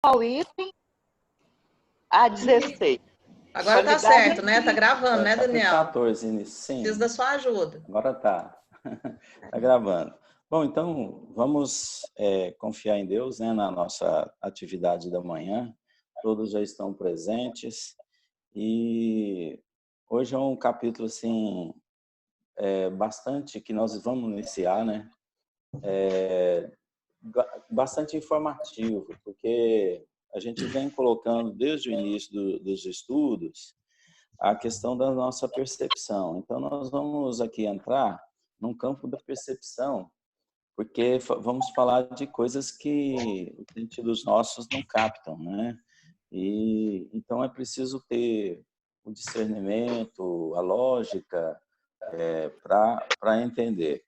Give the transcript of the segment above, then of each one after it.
ao item A16. Agora tá Qualidade certo, né? Tá gravando, né, Capítulo Daniel? 14, sim. Preciso da sua ajuda. Agora tá. Tá gravando. Bom, então vamos confiar em Deus, né, na nossa atividade da manhã. Todos já estão presentes e hoje é um capítulo assim bastante que nós vamos iniciar, né? Bastante informativo, porque a gente vem colocando desde o início dos estudos a questão da nossa percepção. Então nós vamos aqui entrar num campo da percepção, porque vamos falar de coisas que os sentidos nossos não captam, né? E então é preciso ter o discernimento, a lógica para entender.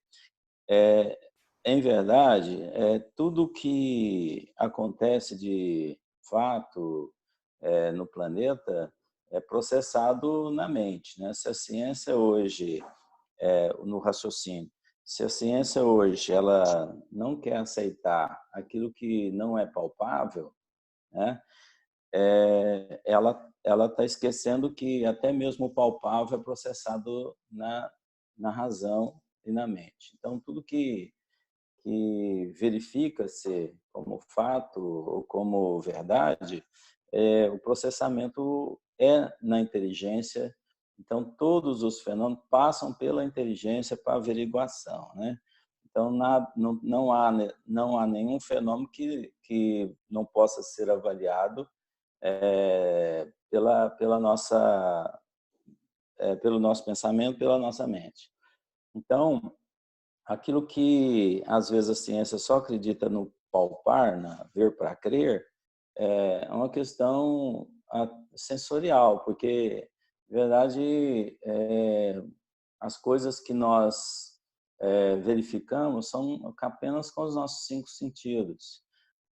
Em verdade, tudo que acontece de fato no planeta é processado na mente, né? Se a ciência hoje no raciocínio. Se a ciência hoje ela não quer aceitar aquilo que não é palpável, né, ela está esquecendo que até mesmo o palpável é processado na razão e na mente. Então, tudo que verifica-se como fato ou como verdade, o processamento é na inteligência. Então, todos os fenômenos passam pela inteligência para averiguação, né? Então, não há nenhum fenômeno que não possa ser avaliado pelo nosso pensamento, pela nossa mente. Então, aquilo que às vezes a ciência só acredita no palpar, na ver para crer, é uma questão sensorial, porque, na verdade, as coisas que nós verificamos são apenas com os nossos 5 sentidos,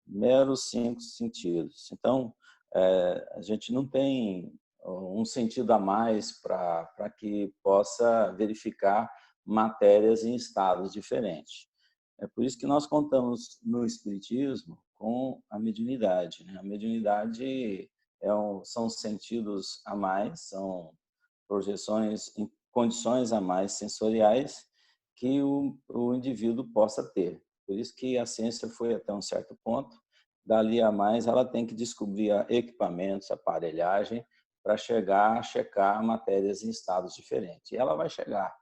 meros 5 sentidos. Então, a gente não tem um sentido a mais para que possa verificar matérias em estados diferentes. É por isso que nós contamos no Espiritismo com a mediunidade, né? A mediunidade são sentidos a mais, são projeções em condições a mais sensoriais que o indivíduo possa ter. Por isso que a ciência foi até um certo ponto, dali a mais ela tem que descobrir equipamentos, aparelhagem, para chegar a checar matérias em estados diferentes. E ela vai chegar.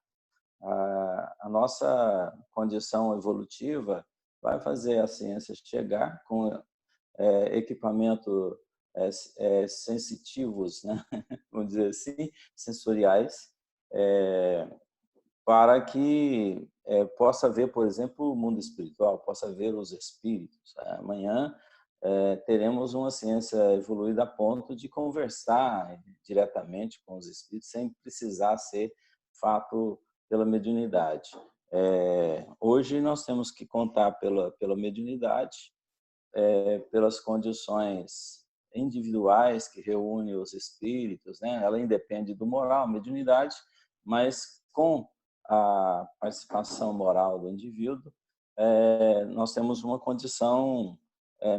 A nossa condição evolutiva vai fazer a ciência chegar com equipamento sensitivos, né? Vamos dizer assim, sensoriais, para que possa ver, por exemplo, o mundo espiritual, possa ver os espíritos. Amanhã teremos uma ciência evoluída a ponto de conversar diretamente com os espíritos sem precisar ser fato pela mediunidade. Hoje nós temos que contar pela mediunidade, pelas condições individuais que reúne os espíritos, né? Ela independe do moral, a mediunidade, mas com a participação moral do indivíduo, nós temos uma condição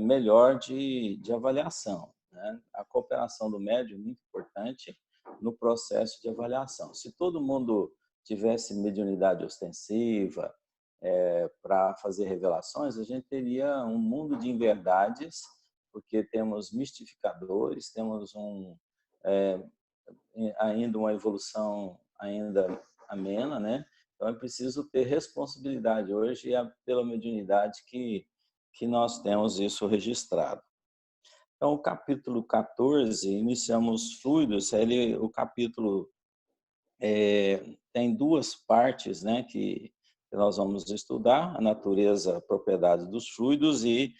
melhor de avaliação, né? A cooperação do médium é muito importante no processo de avaliação. Se todo mundo tivesse mediunidade ostensiva, para fazer revelações, a gente teria um mundo de inverdades, porque temos mistificadores, temos ainda uma evolução ainda amena, né? Então é preciso ter responsabilidade hoje, e é pela mediunidade que nós temos isso registrado. Então, o capítulo 14, iniciamos fluidos, o capítulo tem 2 partes, né, que nós vamos estudar: a natureza, a propriedade dos fluidos e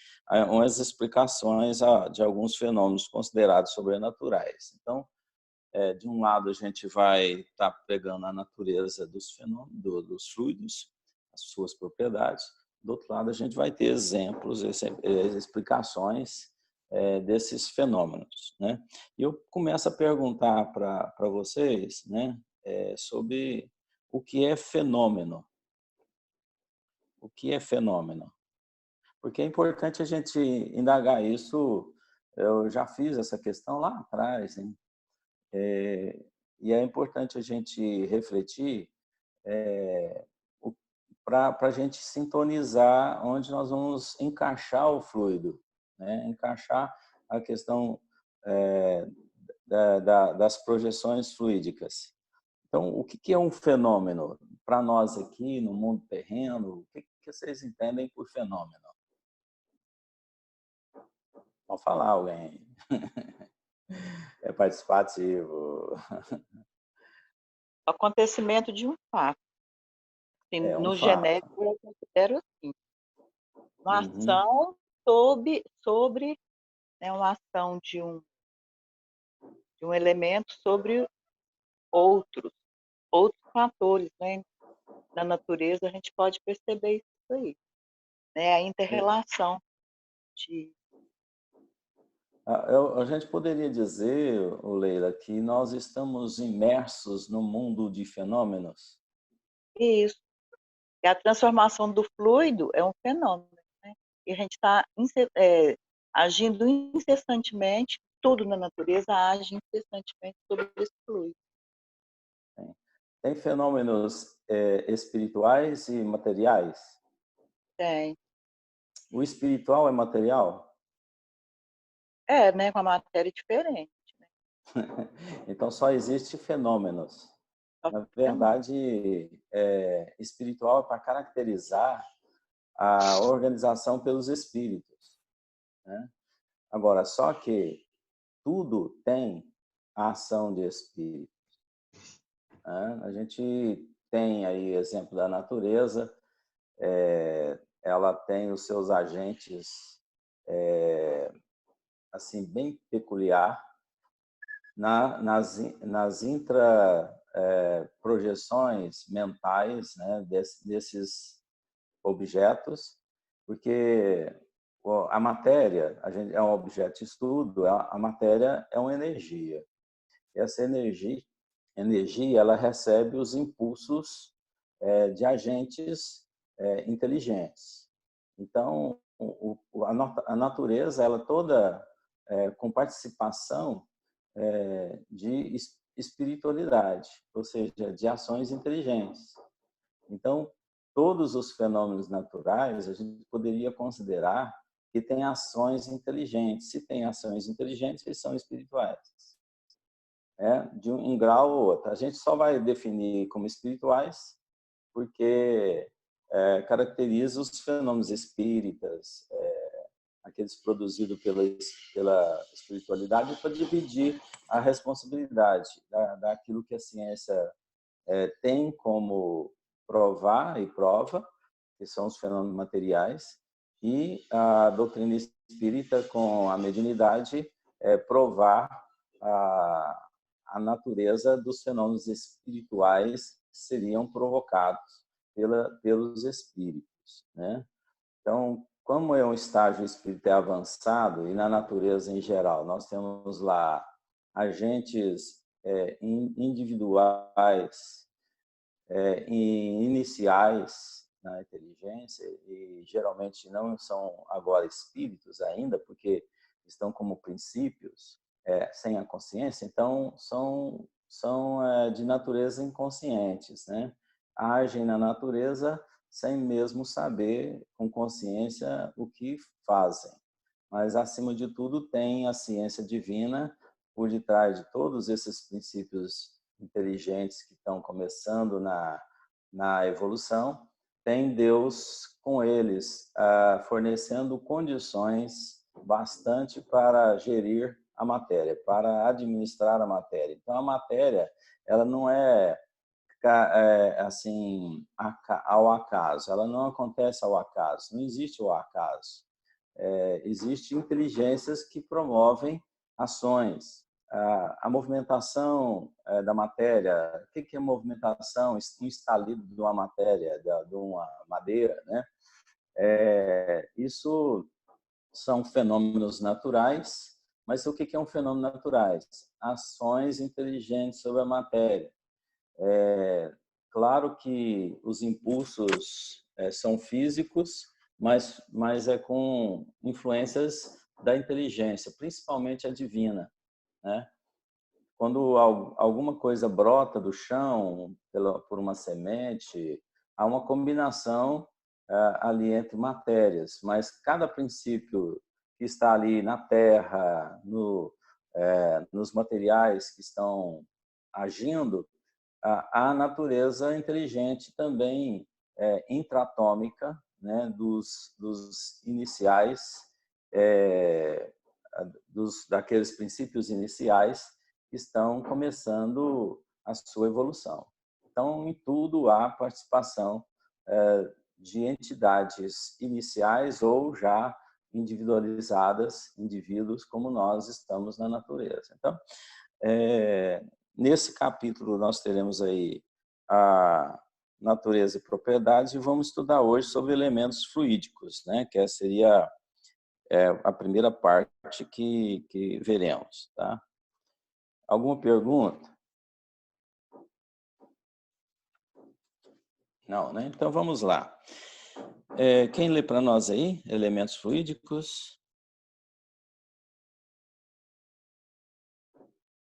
umas explicações de alguns fenômenos considerados sobrenaturais. Então, de um lado a gente vai estar pegando a natureza dos fenômenos, dos fluidos, as suas propriedades. Do outro lado a gente vai ter exemplos, explicações desses fenômenos, né? E eu começo a perguntar para vocês, né, sobre o que é fenômeno. O que é fenômeno? Porque é importante a gente indagar isso eu já fiz essa questão lá atrás, hein? E é importante a gente refletir para a gente sintonizar onde nós vamos encaixar o fluido, né? Encaixar a questão das projeções fluídicas. Então, o que é um fenômeno? Para nós aqui, no mundo terreno, o que vocês entendem por fenômeno? Vamos falar alguém. É participativo. O acontecimento de um fato. Assim, É um no fato. genérico, eu considero assim, uma Uhum. ação sobre, né, uma ação de um elemento sobre outros fatores, né? Na natureza, a gente pode perceber isso aí, né? A inter-relação de... A gente poderia dizer, Leila, que nós estamos imersos no mundo de fenômenos. Isso. E a transformação do fluido é um fenômeno, né? E a gente está agindo incessantemente, tudo na natureza age incessantemente sobre esse fluido. Tem fenômenos espirituais e materiais? Tem. O espiritual é material? Né? Com a matéria diferente. Né? Então, só existe fenômenos. Só Na que fenômeno. verdade, espiritual é para caracterizar a organização pelos espíritos, né? Agora, só que tudo tem a ação de espírito, né? A gente tem aí exemplo da natureza, ela tem os seus agentes assim bem peculiar nas intra projeções mentais, né, desses objetos, porque a matéria é um objeto de estudo, a matéria é uma energia. Essa energia ela recebe os impulsos de agentes inteligentes. Então, a natureza ela toda com participação de espiritualidade, ou seja, de ações inteligentes. Então, todos os fenômenos naturais a gente poderia considerar que têm ações inteligentes. Se tem ações inteligentes, eles são espirituais. De um grau ou outro. A gente só vai definir como espirituais porque caracteriza os fenômenos espíritas, aqueles produzidos pela espiritualidade, para dividir a responsabilidade daquilo que a ciência tem como provar e prova, que são os fenômenos materiais, e a doutrina espírita, com a mediunidade, provar a natureza dos fenômenos espirituais que seriam provocados pelos espíritos, né? Então, como é um estágio espírita avançado e na natureza em geral, nós temos lá agentes individuais e iniciais na inteligência e geralmente não são agora espíritos ainda, porque estão como princípios sem a consciência, então são de natureza inconscientes, né? Agem na natureza sem mesmo saber com consciência o que fazem. Mas, acima de tudo, tem a ciência divina por detrás de todos esses princípios inteligentes que estão começando na evolução. Tem Deus com eles, fornecendo condições bastante para gerir a matéria, para administrar a matéria. Então, a matéria ela não é assim ao acaso, ela não acontece ao acaso, não existe o acaso. Existem inteligências que promovem ações. A movimentação da matéria, o que é movimentação? Um estalido de uma matéria, de uma madeira, né? Isso são fenômenos naturais, mas o que é um fenômeno naturais? Ações inteligentes sobre a matéria. Claro que os impulsos são físicos, mas é com influências da inteligência, principalmente a divina, né? Quando alguma coisa brota do chão por uma semente, há uma combinação ali entre matérias, mas cada princípio que está ali na terra, nos materiais que estão agindo, a natureza inteligente também intratômica, né, dos iniciais, daqueles princípios iniciais que estão começando a sua evolução. Então, em tudo há participação de entidades iniciais ou já individualizadas, indivíduos como nós estamos na natureza. Então, nesse capítulo nós teremos aí a natureza e propriedades e vamos estudar hoje sobre elementos fluídicos, né? Que seria a primeira parte que veremos, tá? Alguma pergunta? Não, né? Então vamos lá. Quem lê para nós aí? Elementos fluídicos.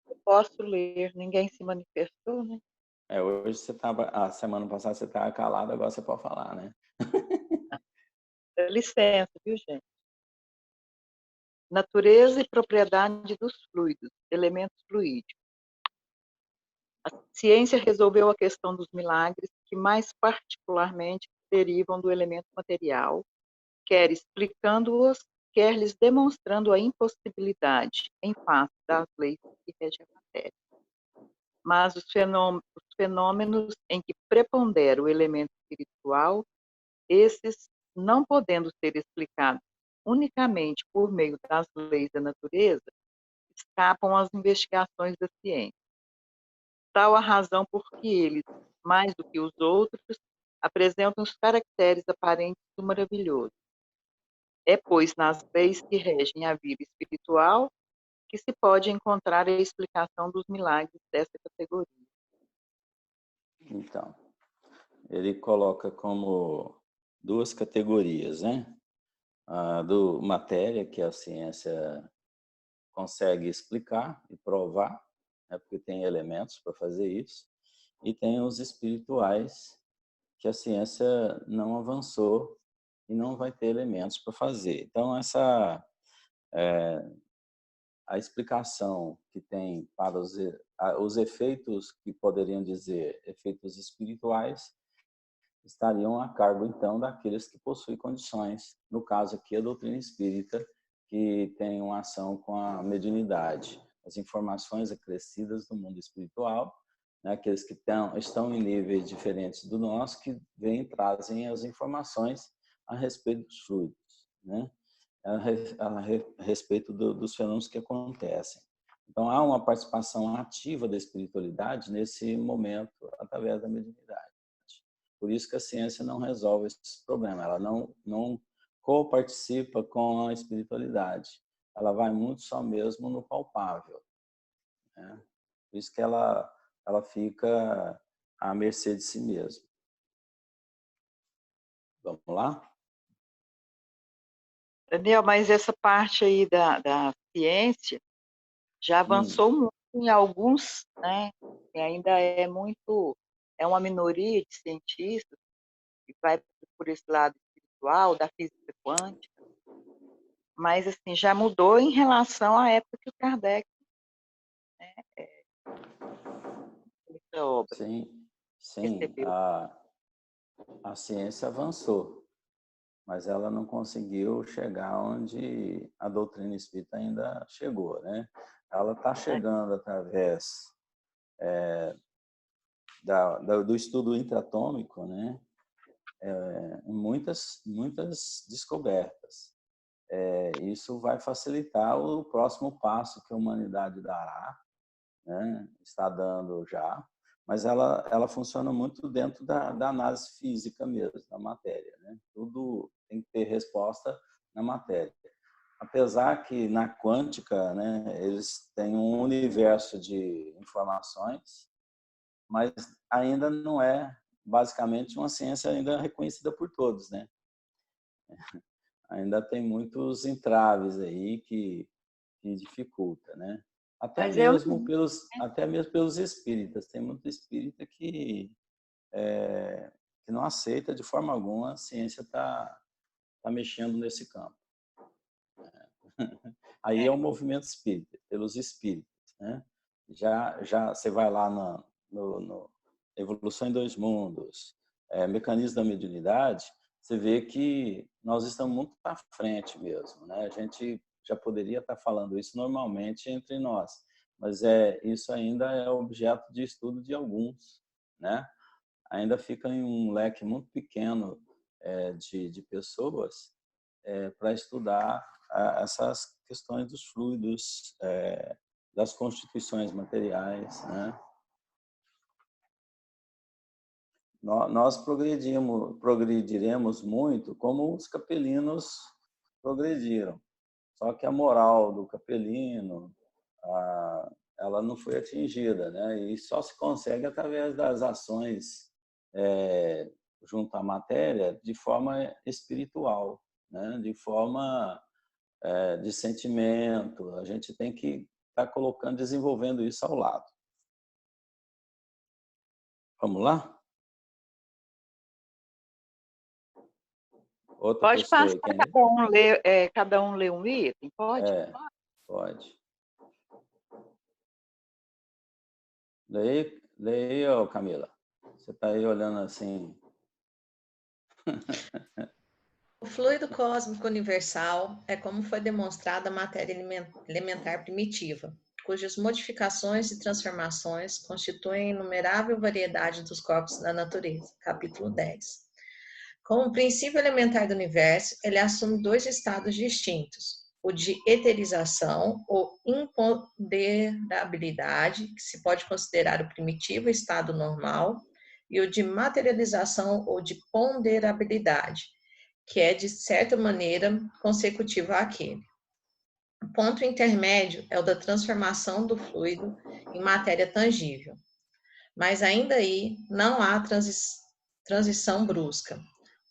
Eu posso ler, ninguém se manifestou, né? Hoje você estava, a semana passada você estava calado, agora você pode falar, né? Dá licença, viu, gente? Natureza e propriedade dos fluidos, elementos fluídicos. A ciência resolveu a questão dos milagres que mais particularmente derivam do elemento material, quer explicando-os, quer lhes demonstrando a impossibilidade em face das leis que regem a matéria. Mas os fenômenos em que prepondera o elemento espiritual, esses, não podendo ser explicados unicamente por meio das leis da natureza, escapam às investigações da ciência. Tal a razão por que eles, mais do que os outros, apresentam os caracteres aparentes do maravilhoso. É, pois, nas leis que regem a vida espiritual que se pode encontrar a explicação dos milagres dessa categoria. Então, ele coloca como duas categorias, né? A do matéria, que a ciência consegue explicar e provar, né? Porque tem elementos para fazer isso, e tem os espirituais, que a ciência não avançou e não vai ter elementos para fazer. Então, a explicação que tem para os efeitos que poderiam dizer efeitos espirituais estariam a cargo, então, daqueles que possuem condições, no caso aqui a doutrina espírita, que tem uma ação com a mediunidade, as informações acrescidas do mundo espiritual, né, aqueles que estão em níveis diferentes do nosso, que vêm e trazem as informações a respeito dos fluidos, né, a respeito dos fenômenos que acontecem. Então, há uma participação ativa da espiritualidade nesse momento, através da mediunidade. Por isso que a ciência não resolve esse problema, ela não co-participa com a espiritualidade, ela vai muito só mesmo no palpável, né? Por isso que ela fica à mercê de si mesma. Vamos lá? Daniel, mas essa parte aí da ciência já avançou muito em alguns, né? E ainda é uma minoria de cientistas que vai por esse lado espiritual, da física quântica, mas assim, já mudou em relação à época que o Kardec, né, essa obra Sim, recebeu. a ciência avançou, mas ela não conseguiu chegar onde a doutrina espírita ainda chegou, né? Ela está chegando através do estudo intratômico, né? Muitas descobertas. Isso vai facilitar o próximo passo que a humanidade dará, né? Está dando já, mas ela funciona muito dentro da análise física mesmo, da matéria, né? Tudo tem que ter resposta na matéria. Apesar que na quântica, né, eles têm um universo de informações, mas ainda não é basicamente uma ciência ainda reconhecida por todos, né? ainda tem muitos entraves aí que dificulta, né? Até Mas mesmo pelos espíritas. Tem muito espírita que não aceita de forma alguma a ciência tá mexendo nesse campo. Aí é o movimento espírita, pelos espíritos, né? Já você vai lá no Evolução em Dois Mundos, Mecanismo da Mediunidade, você vê que nós estamos muito à frente mesmo, né? A gente já poderia estar falando isso normalmente entre nós, mas isso ainda é objeto de estudo de alguns, né? Ainda fica em um leque muito pequeno de pessoas para estudar essas questões dos fluidos, das constituições materiais, né? Nós progrediremos muito como os capelinos progrediram. Só que a moral do capelino, ela não foi atingida, né? E só se consegue através das ações junto à matéria de forma espiritual, né? De forma de sentimento. A gente tem que estar colocando, desenvolvendo isso ao lado. Vamos lá? Outra Pode pessoa passar, aí, quem? cada um lê um item, pode? Pode. Lê aí, Camila. Você está aí olhando assim. O fluido cósmico universal é como foi demonstrada a matéria elementar primitiva, cujas modificações e transformações constituem a inumerável variedade dos corpos da natureza. Capítulo 10. Como princípio elementar do universo, ele assume dois estados distintos: o de eterização ou imponderabilidade, que se pode considerar o primitivo estado normal, e o de materialização ou de ponderabilidade, que é, de certa maneira, consecutivo àquele. O ponto intermédio é o da transformação do fluido em matéria tangível. Mas ainda aí não há transição brusca,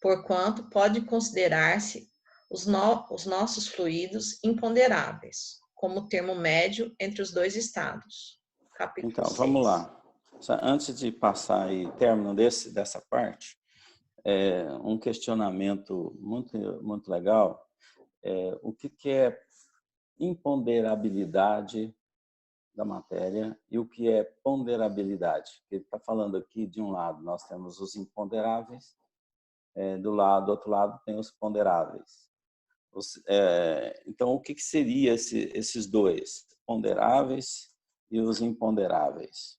porquanto pode considerar-se os nossos fluidos imponderáveis, como termo médio entre os dois estados. Capítulo Então, 6. vamos lá. Antes de passar aí, término dessa parte, um questionamento muito legal. O que é imponderabilidade da matéria e o que é ponderabilidade? Ele está falando aqui, de um lado, nós temos os imponderáveis, do outro lado tem os ponderáveis. Então, o que seria esses dois? Ponderáveis e os imponderáveis.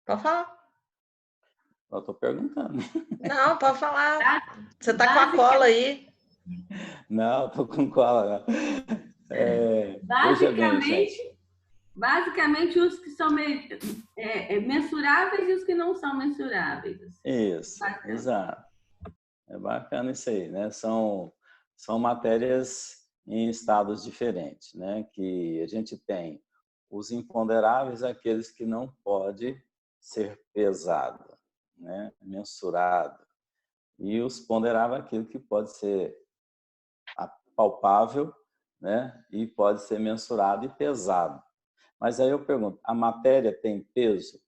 Pode falar? Eu estou perguntando. Não, pode falar. Você está com a cola aí. Não, estou com cola. Veja bem, gente. Basicamente, os que são mensuráveis e os que não são mensuráveis. Isso, bacana. Exato. É bacana isso aí, né? São matérias em estados diferentes, né? Que a gente tem os imponderáveis, aqueles que não pode ser pesado, né? Mensurado. E os ponderáveis, aquilo que pode ser palpável, né? E pode ser mensurado e pesado. Mas aí eu pergunto, a matéria tem peso?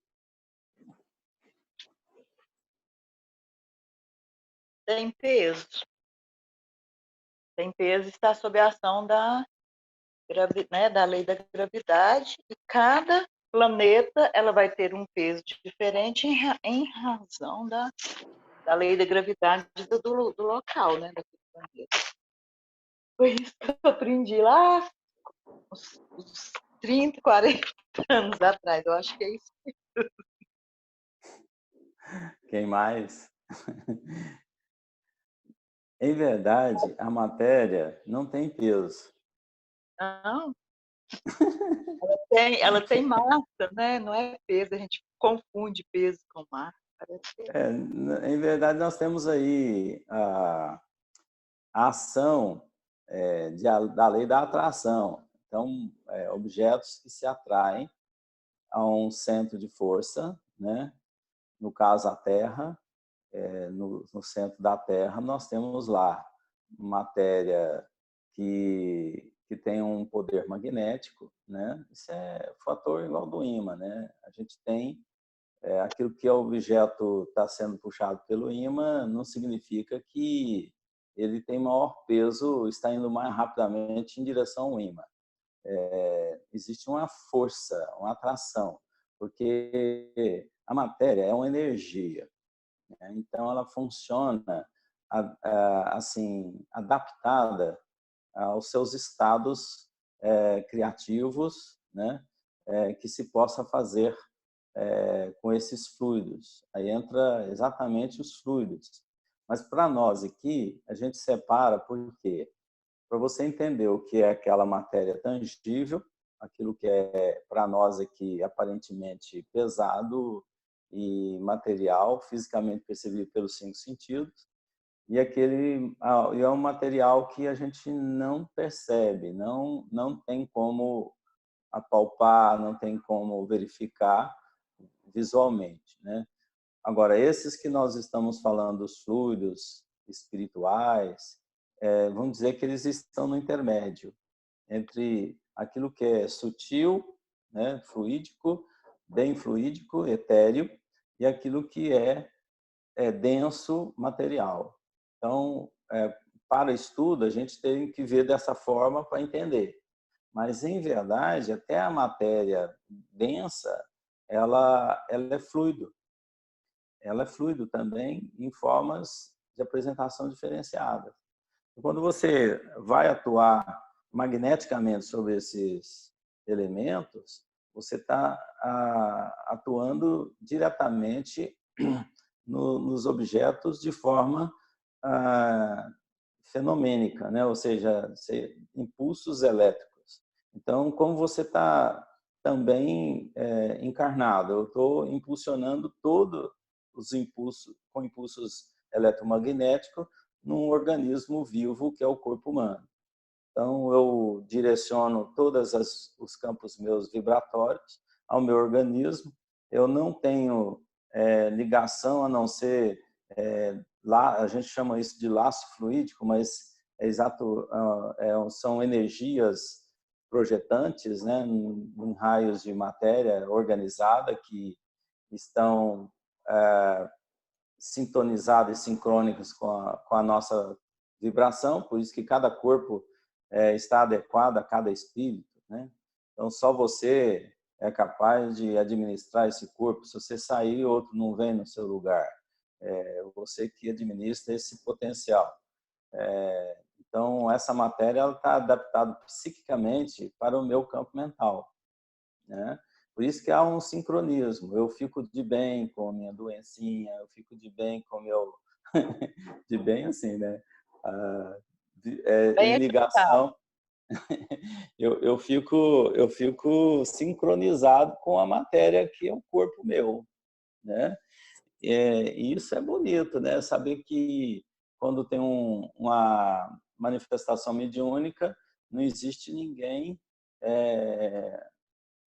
Tem peso. Tem peso, está sob a ação da lei da gravidade, e cada planeta ela vai ter um peso diferente em razão da lei da gravidade do local, né, daquele planeta. Foi isso que eu aprendi lá uns 30, 40 anos atrás. Eu acho que é isso. Quem mais? Em verdade, a matéria não tem peso. Não. Ela tem massa, né? Não é peso, a gente confunde peso com massa. Em verdade, nós temos aí a ação da lei da atração. Então, objetos que se atraem a um centro de força, né? No caso, a Terra, no centro da Terra, nós temos lá matéria que tem um poder magnético, né? Isso é fator igual do ímã, né? A gente tem aquilo que é o objeto está sendo puxado pelo ímã, não significa que ele tem maior peso, está indo mais rapidamente em direção ao ímã. Existe uma força, uma atração, porque a matéria é uma energia, né? Então ela funciona assim, adaptada aos seus estados criativos, né? Que se possa fazer com esses fluidos. Aí entra exatamente os fluidos. Mas para nós aqui, a gente separa por quê? Para você entender o que é aquela matéria tangível, aquilo que é para nós aqui aparentemente pesado e material, fisicamente percebido pelos 5 sentidos, e é um material que a gente não percebe, não tem como apalpar, não tem como verificar visualmente, né? Agora, esses que nós estamos falando, os fluidos espirituais, vamos dizer que eles estão no intermédio entre aquilo que é sutil, né, fluídico, bem fluídico, etéreo, e aquilo que é denso, material. Então, para estudo, a gente tem que ver dessa forma para entender. Mas, em verdade, até a matéria densa, ela é fluido. Ela é fluido também em formas de apresentação diferenciadas. Quando você vai atuar magneticamente sobre esses elementos, você está atuando diretamente nos objetos de forma fenomênica, né? Ou seja, impulsos elétricos. Então, como você está também encarnado, eu estou impulsionando todos os impulsos, com impulsos eletromagnéticos, num organismo vivo que é o corpo humano. Então, eu direciono todos os campos meus vibratórios ao meu organismo. Eu não tenho ligação a não ser lá, a gente chama isso de laço fluídico, mas são energias projetantes, né, em raios de matéria organizada que estão sintonizadas e sincrônicas com a nossa vibração, por isso que cada corpo está adequado a cada espírito, né? Então, só você é capaz de administrar esse corpo. Se você sair, outro não vem no seu lugar. Você que administra esse potencial. Então, essa matéria está adaptada psiquicamente para o meu campo mental, né? Por isso que há um sincronismo. Eu fico de bem com a minha doencinha, eu fico de bem com o meu... de bem assim, né? Em ligação... eu fico sincronizado com a matéria que é o corpo meu, né? E isso é bonito, né? Saber que quando tem uma manifestação mediúnica, não existe ninguém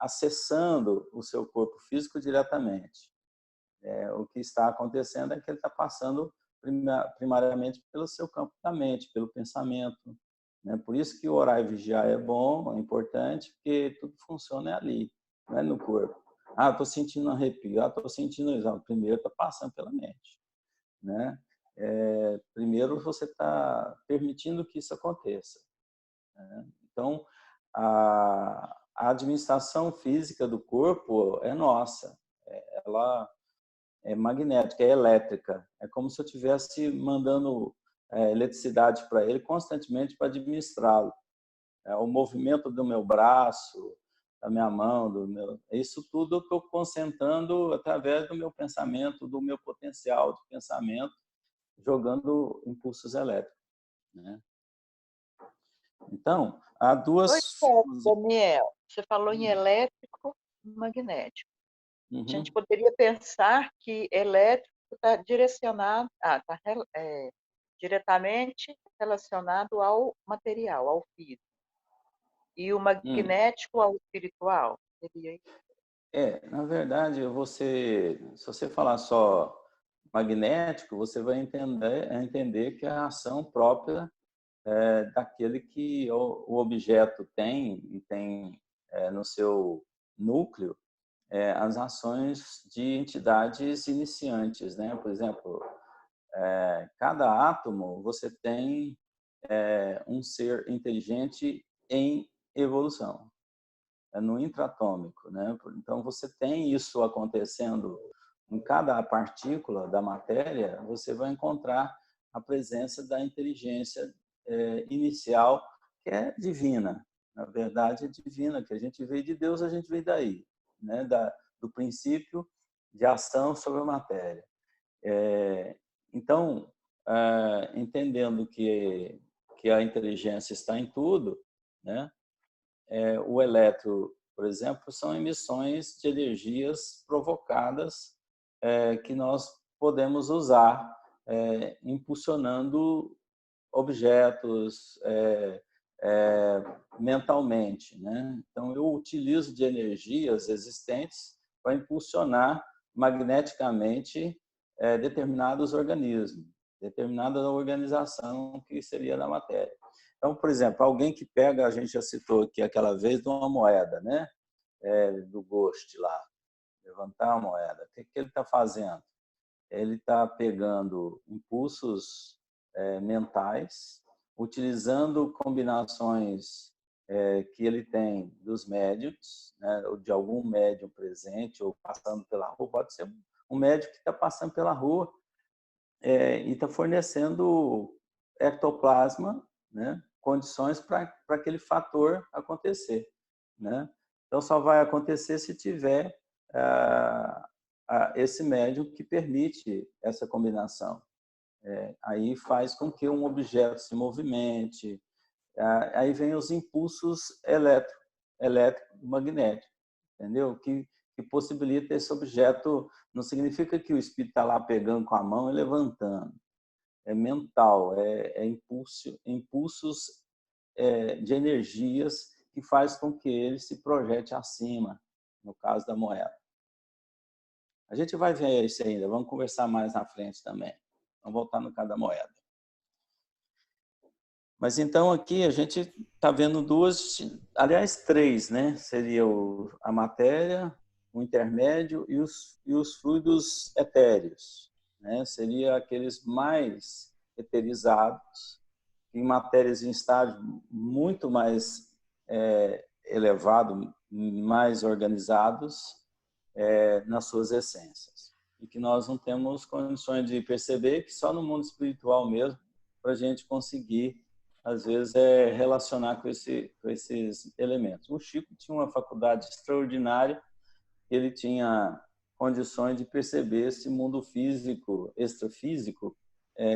acessando o seu corpo físico diretamente. O que está acontecendo é que ele está passando primariamente pelo seu campo da mente, pelo pensamento, né? Por isso que orar e vigiar é bom, é importante, porque tudo funciona ali, não é no corpo. Estou sentindo um arrepio, estou sentindo isso. Primeiro está passando pela mente, né? Primeiro você está permitindo que isso aconteça, né? Então, a administração física do corpo é nossa. Ela é magnética, é elétrica. É como se eu estivesse mandando eletricidade para ele constantemente para administrá-lo. O movimento do meu braço, da minha mão, isso tudo eu estou concentrando através do meu pensamento, do meu potencial de pensamento, jogando impulsos elétricos, né? Então, há duas... Daniel, você falou em elétrico e magnético. Uhum. A gente poderia pensar que elétrico está direcionado, diretamente relacionado ao material, ao físico. E o magnético ao espiritual. Seria isso? Na verdade, se você falar só magnético, você vai entender que é a ação própria daquele que o objeto tem, e tem no seu núcleo as ações de entidades iniciantes, né? Por exemplo, cada átomo você tem um ser inteligente em evolução, no intratômico, né? Então você tem isso acontecendo em cada partícula da matéria, você vai encontrar a presença da inteligência inicial, que é divina. Na verdade, é divina, que a gente veio de Deus, a gente veio daí, né? Do princípio de ação sobre a matéria. Então, entendendo que a inteligência está em tudo, né? O elétron, por exemplo, são emissões de energias provocadas que nós podemos usar impulsionando objetos mentalmente, né? Então, eu utilizo de energias existentes para impulsionar magneticamente determinados organismos, determinada organização que seria da matéria. Então, por exemplo, alguém que pega, a gente já citou aqui aquela vez, de uma moeda, né? Do Ghost lá, levantar a moeda. O que ele está fazendo? Ele está pegando impulsos mentais, utilizando combinações que ele tem dos médiums, né? Ou de algum médium presente, ou passando pela rua, pode ser um médium que está passando pela rua e está fornecendo ectoplasma, né? Condições para aquele fator acontecer, né? Então, só vai acontecer se tiver esse médium que permite essa combinação. Aí faz com que um objeto se movimente. Aí vem os impulsos eletromagnéticos, entendeu? Que possibilita esse objeto. Não significa que o espírito está lá pegando com a mão e levantando. É mental, impulsos de energias que faz com que ele se projete acima, no caso da moeda. A gente vai ver isso ainda, vamos conversar mais na frente também. Vamos voltar no caso da moeda. Mas então aqui a gente está vendo aliás, três, né? Seria a matéria, o intermédio e os fluidos etéreos, né? Seria aqueles mais eterizados, em matérias em estágio muito mais elevado, mais organizados nas suas essências. E que nós não temos condições de perceber, que só no mundo espiritual mesmo, para a gente conseguir, às vezes, relacionar com esses elementos. O Chico tinha uma faculdade extraordinária, ele tinha condições de perceber esse mundo físico, extrafísico,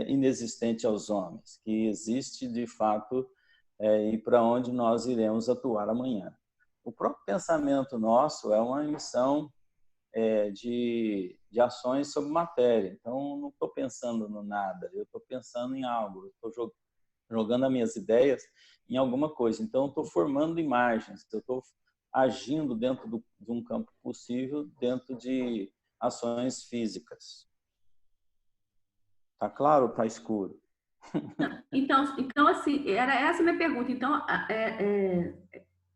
inexistente aos homens, que existe de fato e para onde nós iremos atuar amanhã. O próprio pensamento nosso é uma emissão de ações sobre matéria. Então, não estou pensando no nada, eu estou pensando em algo, estou jogando as minhas ideias em alguma coisa. Então, estou formando imagens, eu estou agindo dentro de um campo possível, dentro de ações físicas. Tá claro ou tá escuro? Então assim, era essa a minha pergunta. Então,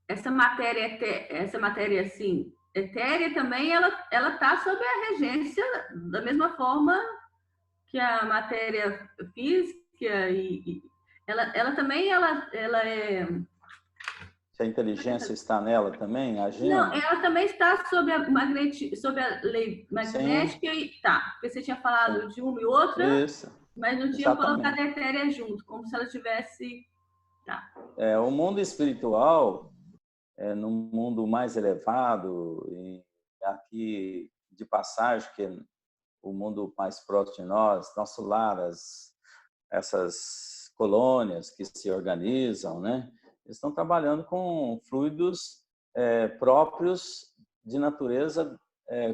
essa matéria assim, etérea também, ela está sob a regência da mesma forma que a matéria física e ela também ela é. Se a inteligência está nela também, agindo? Não, ela também está sob sob a lei magnética. Sim. E tá, porque você tinha falado Sim. de uma e outra, Isso. mas não tinha colocado a etérea junto, como se ela tivesse. Tá. O mundo espiritual, num mundo mais elevado, e aqui de passagem, que é o mundo mais próximo de nós, nosso lar, essas colônias que se organizam, né? Eles estão trabalhando com fluidos próprios de natureza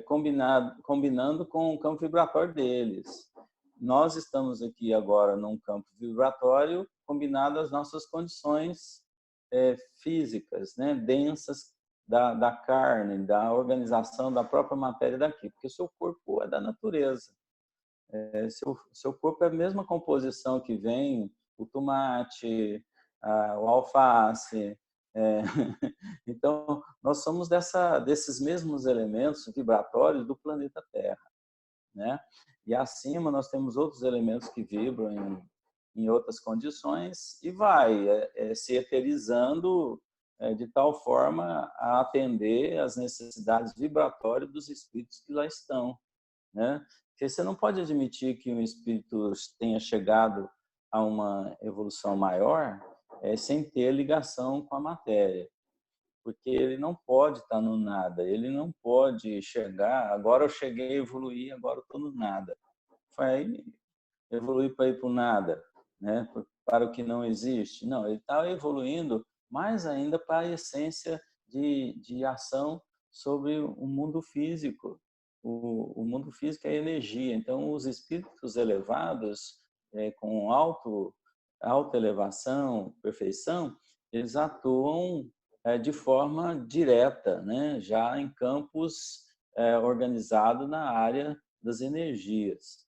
combinando com o campo vibratório deles. Nós estamos aqui agora num campo vibratório combinado às nossas condições físicas, né? Densas da carne, da organização da própria matéria daqui, porque o seu corpo é da natureza. Seu corpo é a mesma composição que vem o tomate, o alface. Então, nós somos desses mesmos elementos vibratórios do planeta Terra, né? E acima nós temos outros elementos que vibram em outras condições e vai se eterizando de tal forma a atender às necessidades vibratórias dos espíritos que lá estão, né? Porque você não pode admitir que um espírito tenha chegado a uma evolução maior sem ter ligação com a matéria, porque ele não pode estar no nada, ele não pode chegar, agora eu cheguei, evoluí, agora eu estou no nada. Vai evoluir para ir para o nada, né? Para o que não existe. Não, ele está evoluindo mais ainda para a essência de ação sobre o mundo físico. O mundo físico é energia. Então, os espíritos elevados, com alta elevação, perfeição, eles atuam de forma direta, né? Já em campos organizados na área das energias.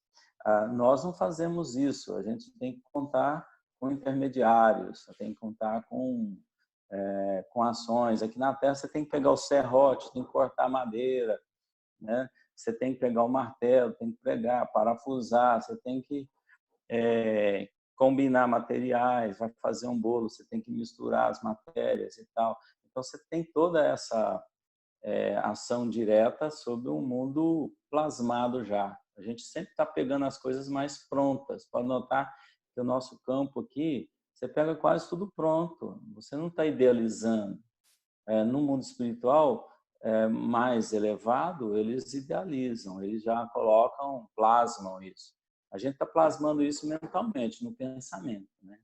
Nós não fazemos isso, a gente tem que contar com intermediários, tem que contar com ações. Aqui na Terra você tem que pegar o serrote, tem que cortar madeira, né? Você tem que pegar o martelo, tem que pregar, parafusar, você tem que combinar materiais, vai fazer um bolo, você tem que misturar as matérias e tal. Então você tem toda essa ação direta sobre um mundo plasmado já. A gente sempre está pegando as coisas mais prontas. Pode notar que o nosso campo aqui, você pega quase tudo pronto. Você não está idealizando. No mundo espiritual mais elevado, eles idealizam, eles já colocam, plasmam isso. A gente está plasmando isso mentalmente, no pensamento, né?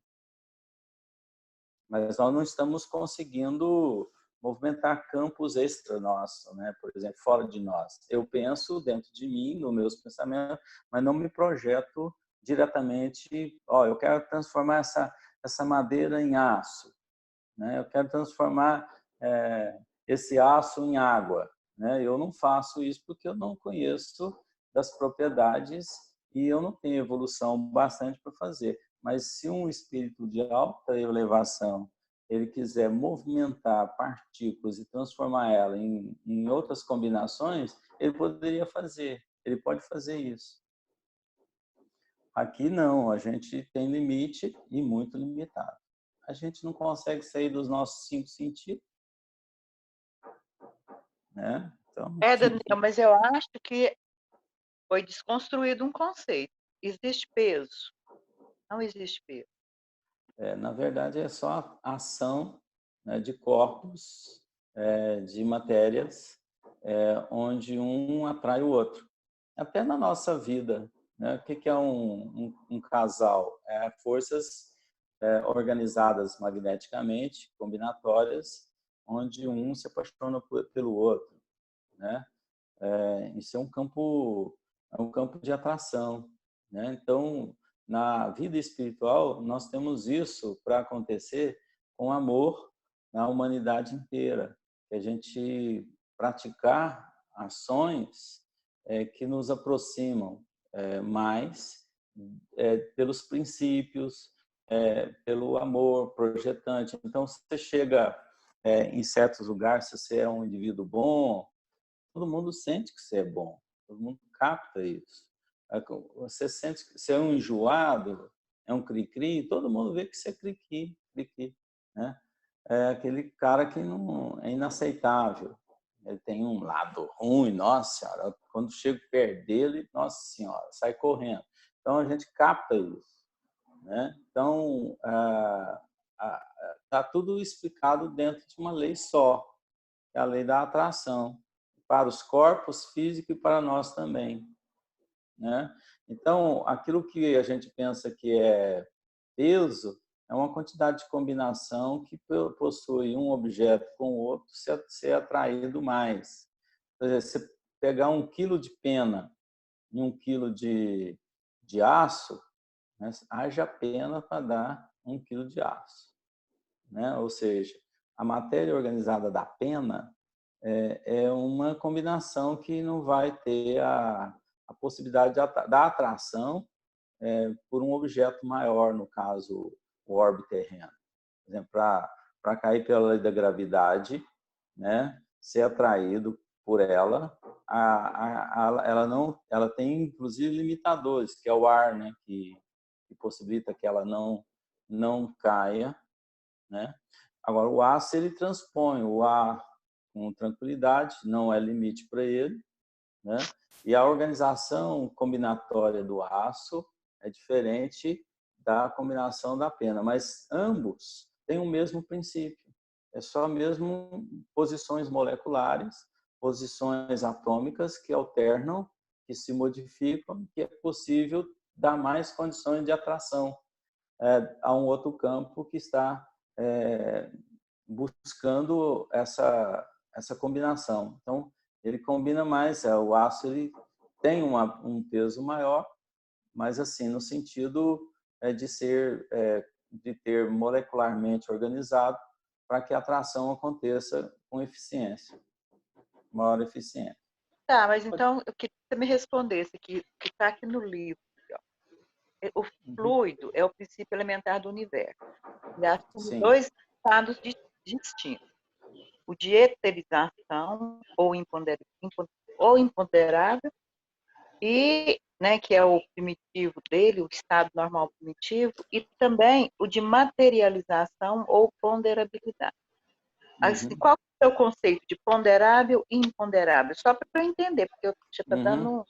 Mas nós não estamos conseguindo movimentar campos extra nosso, né? Por exemplo, fora de nós. Eu penso dentro de mim, nos meus pensamentos, mas não me projeto diretamente. Eu quero transformar essa madeira em aço, né? Eu quero transformar esse aço em água, né? Eu não faço isso porque eu não conheço das propriedades e eu não tenho evolução bastante para fazer. Mas se um espírito de alta elevação ele quiser movimentar partículas e transformar ela em outras combinações, ele poderia fazer, ele pode fazer isso. Aqui não, a gente tem limite e muito limitado. A gente não consegue sair dos nossos 5 sentidos, né? Então, Daniel, mas eu acho que foi desconstruído um conceito. Existe peso? Não existe peso. Na verdade, é só a ação, né, de corpos, de matérias, onde um atrai o outro. Até na nossa vida, né? O que é um casal? Forças organizadas magneticamente, combinatórias, onde um se apaixona pelo outro, né? Isso é um campo de atração, né? Então, na vida espiritual, nós temos isso para acontecer com amor na humanidade inteira, que a gente praticar ações que nos aproximam mais pelos princípios, pelo amor projetante. Então, você chega em certos lugares, se você é um indivíduo bom, todo mundo sente que você é bom, todo mundo capta isso. Você sente que você é um enjoado, é um cri-cri, todo mundo vê que você é cri-cri, né? É aquele cara que não é inaceitável. Ele tem um lado ruim, nossa senhora, quando chego perto dele, nossa senhora, sai correndo. Então a gente capta isso, né? Então tá tudo explicado dentro de uma lei só, que é a lei da atração, para os corpos físicos e para nós também, né? Então, aquilo que a gente pensa que é peso é uma quantidade de combinação que possui um objeto com o outro ser atraído mais. Por exemplo, você pegar 1 quilo de pena e 1 quilo de aço, né? Haja pena para dar 1 quilo de aço, né? Ou seja, a matéria organizada da pena é uma combinação que não vai ter a a possibilidade da atração por um objeto maior, no caso, o orbe terreno. Por exemplo, para cair pela lei da gravidade, né, ser atraído por ela, ela tem inclusive limitadores, que é o ar, né, que possibilita que ela não caia, né? Agora, o aço, ele transpõe o ar com tranquilidade, não é limite para ele, né? E a organização combinatória do aço é diferente da combinação da pena, mas ambos têm o mesmo princípio. É só mesmo posições moleculares, posições atômicas que alternam, que se modificam, que é possível dar mais condições de atração a um outro campo que está buscando essa combinação. Então, ele combina mais, o aço ele tem um peso maior, mas assim, no sentido de ter molecularmente organizado para que a atração aconteça com eficiência, maior eficiência. Tá, mas então eu queria que você me respondesse que está aqui no livro. O fluido é o princípio elementar do universo. Ele assume dois estados distintos. O de eterização, ou imponderável, e, né, que é o primitivo dele, o estado normal primitivo, e também o de materialização ou ponderabilidade. Assim, qual é o conceito de ponderável e imponderável? Só para eu entender, porque eu já estou dando...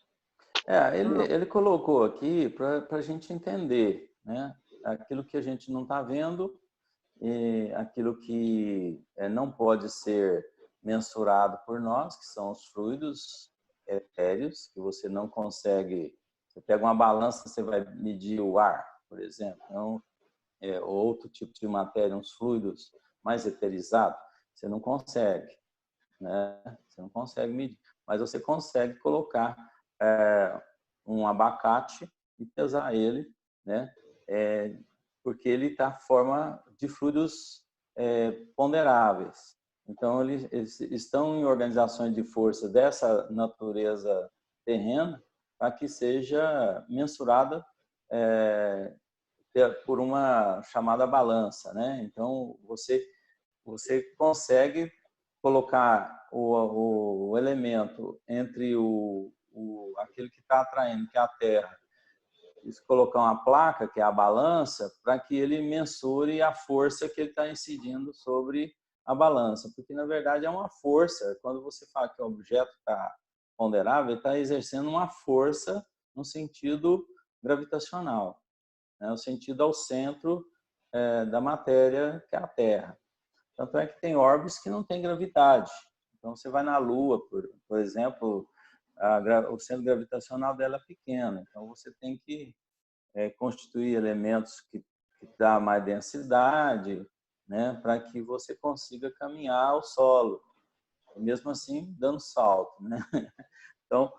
Ele colocou aqui para a gente entender, né? Aquilo que a gente não está vendo, e aquilo que não pode ser mensurado por nós, que são os fluidos etéreos, que você não consegue... Você pega uma balança, você vai medir o ar, por exemplo, então, outro tipo de matéria, uns fluidos mais eterizados, você não consegue, né? Você não consegue medir, mas você consegue colocar um abacate e pesar ele, né? Porque ele está forma de fluidos ponderáveis. Então, eles estão em organizações de força dessa natureza terrena para que seja mensurada por uma chamada balança, né? Então, você consegue colocar o elemento entre aquilo que está atraindo, que é a Terra, e colocar uma placa, que é a balança, para que ele mensure a força que ele está incidindo sobre a balança. Porque, na verdade, é uma força. Quando você fala que o objeto está ponderável, ele está exercendo uma força no sentido gravitacional, né? No sentido ao centro da matéria, que é a Terra. Tanto é que tem orbes que não têm gravidade. Então, você vai na Lua, por exemplo, o centro gravitacional dela é pequeno. Então, você tem que constituir elementos que dá mais densidade, né, para que você consiga caminhar ao solo. E mesmo assim, dando salto, né? Então,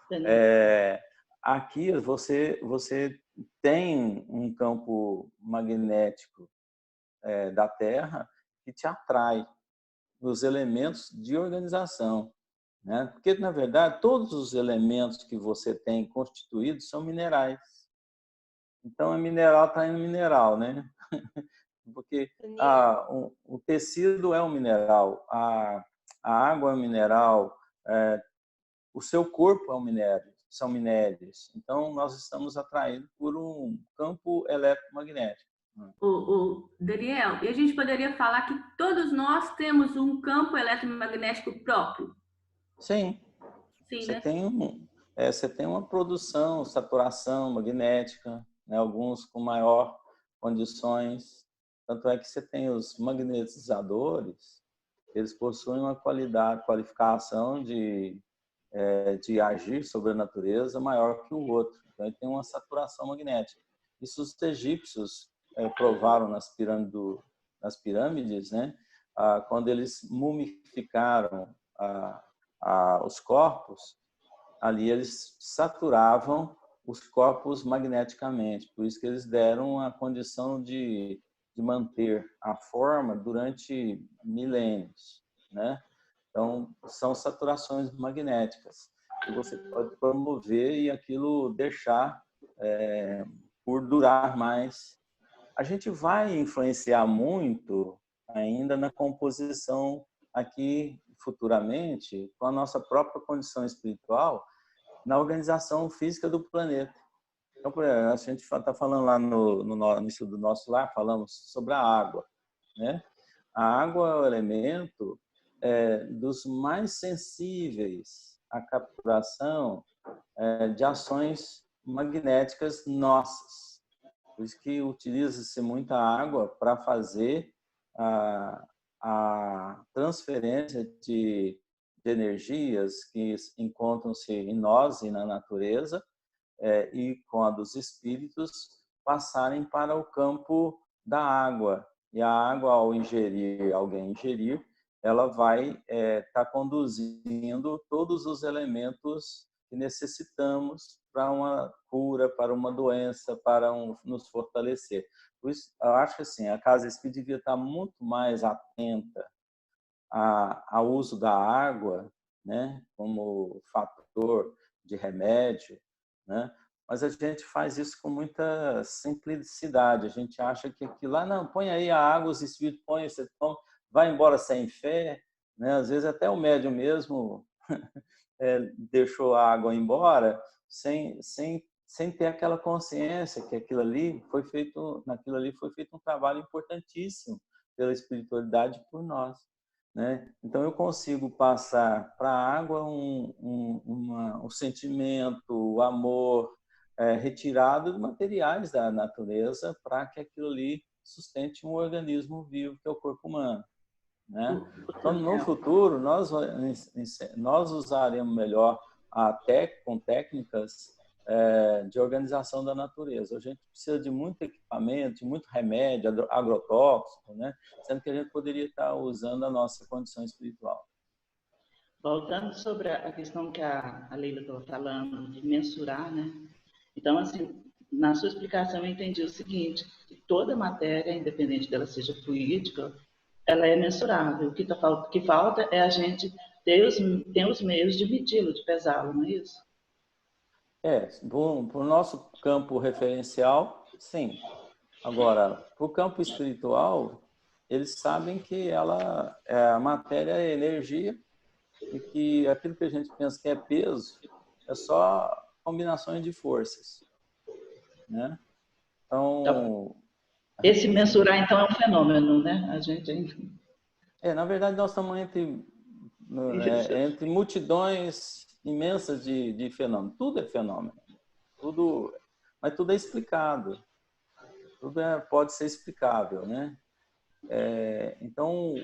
aqui você tem um campo magnético da Terra que te atrai nos elementos de organização, né? Porque, na verdade, todos os elementos que você tem constituídos são minerais. Então, é mineral atraindo mineral, né? Porque o tecido é um mineral, a água é um mineral, o seu corpo é um minério, são minérios. Então, nós estamos atraídos por um campo eletromagnético. Daniel, e a gente poderia falar que todos nós temos um campo eletromagnético próprio? Sim. Sim, Você né? você tem uma produção, saturação magnética, né? Alguns com maior condições. Tanto é que você tem os magnetizadores, eles possuem uma qualificação de agir sobre a natureza maior que o outro. Então, ele tem uma saturação magnética. Isso os egípcios provaram nas pirâmides, né? Quando eles mumificaram os corpos, ali eles saturavam os corpos magneticamente. Por isso que eles deram a condição de manter a forma durante milênios, né? Então, são saturações magnéticas. que você pode promover e aquilo deixar por durar mais. A gente vai influenciar muito ainda na composição aqui futuramente com a nossa própria condição espiritual na organização física do planeta. Então, por exemplo, a gente está falando lá no estudo do nosso lar, falamos sobre a água, né? A água é o elemento dos mais sensíveis à capturação de ações magnéticas nossas. Por isso que utiliza-se muita água para fazer a transferência de energias que encontram-se em nós e na natureza, e com a dos espíritos passarem para o campo da água. E a água, ao alguém ingerir, ela vai estar conduzindo todos os elementos que necessitamos para uma cura, para uma doença, para nos fortalecer. Por isso, eu acho que assim, a Casa Espírita devia estar muito mais atenta ao uso da água, né, como fator de remédio, né? Mas a gente faz isso com muita simplicidade. A gente acha que aquilo lá, não, põe aí a água, os espíritos põem, você toma, vai embora sem fé, né? Às vezes até o médium mesmo deixou a água embora sem ter aquela consciência que naquilo ali foi feito um trabalho importantíssimo pela espiritualidade por nós, né? Então eu consigo passar para a água um sentimento, o amor retirado de materiais da natureza para que aquilo ali sustente um organismo vivo que é o corpo humano, né? Então, no futuro nós usaremos melhor com técnicas de organização da natureza. A gente precisa de muito equipamento, de muito remédio agrotóxico, né? Sendo que a gente poderia estar usando a nossa condição espiritual. Voltando sobre a questão que a Leila estava falando, de mensurar, né? Então, assim, na sua explicação eu entendi o seguinte, que toda matéria, independente dela seja fluídica, ela é mensurável. O que falta é a gente ter os meios de medi-lo, de pesá-lo, não é isso? Para o nosso campo referencial, sim. Agora, para o campo espiritual, eles sabem que a matéria é energia e que aquilo que a gente pensa que é peso é só combinações de forças, né? Então, esse mensurar, então, é um fenômeno, né? A gente... na verdade, nós estamos entre multidões imensas de fenômenos. Tudo é fenômeno. Mas tudo é explicado. Tudo pode ser explicável, né? Então,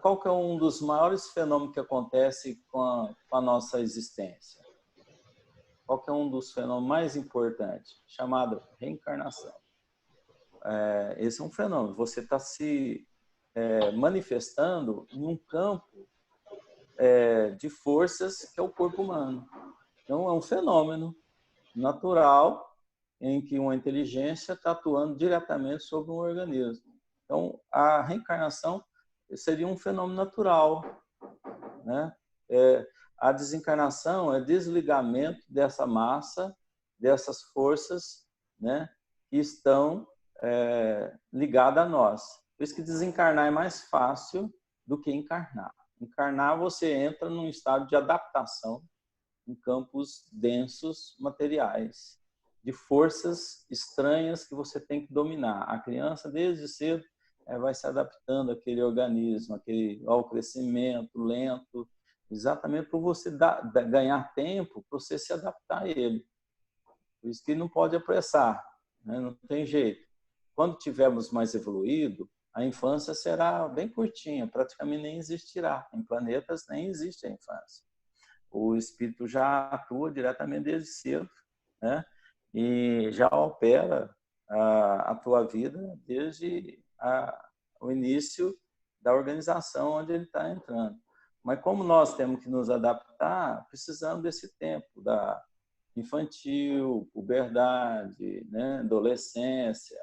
qual que é um dos maiores fenômenos que acontece com a nossa existência? Qual que é um dos fenômenos mais importantes? Chamado reencarnação. Esse é um fenômeno. Você está se manifestando em um campo de forças que é o corpo humano. Então, é um fenômeno natural em que uma inteligência está atuando diretamente sobre um organismo. Então, a reencarnação seria um fenômeno natural, né? A desencarnação é desligamento dessa massa, dessas forças, né, que estão ligadas a nós. Por isso que desencarnar é mais fácil do que encarnar. Encarnar, você entra num estado de adaptação em campos densos materiais, de forças estranhas que você tem que dominar. A criança, desde cedo, vai se adaptando àquele organismo, ao crescimento lento, exatamente para você ganhar tempo para você se adaptar a ele. Por isso que não pode apressar, né? Não tem jeito. Quando tivermos mais evoluído, a infância será bem curtinha, praticamente nem existirá. Em planetas nem existe a infância. O espírito já atua diretamente desde cedo, né? E já opera a tua vida desde o início da organização onde ele está entrando. Mas como nós temos que nos adaptar, precisamos desse tempo da infantil, puberdade, né? Adolescência,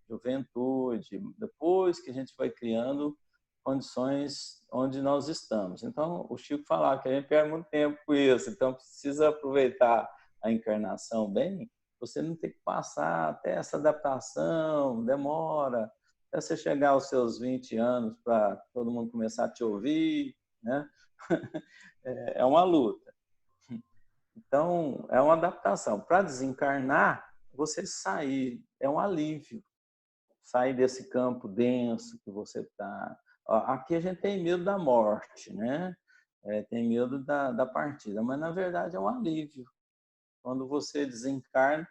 juventude. Depois que a gente vai criando condições onde nós estamos. Então, o Chico falava que a gente perde muito tempo com isso, então precisa aproveitar a encarnação bem, você não tem que passar até essa adaptação, demora, até você chegar aos seus 20 anos para todo mundo começar a te ouvir, né? É uma luta. Então, é uma adaptação. Para desencarnar, você sair, é um alívio. Sair desse campo denso que você está. Aqui a gente tem medo da morte, né? Tem medo da partida, mas na verdade é um alívio. Quando você desencarna,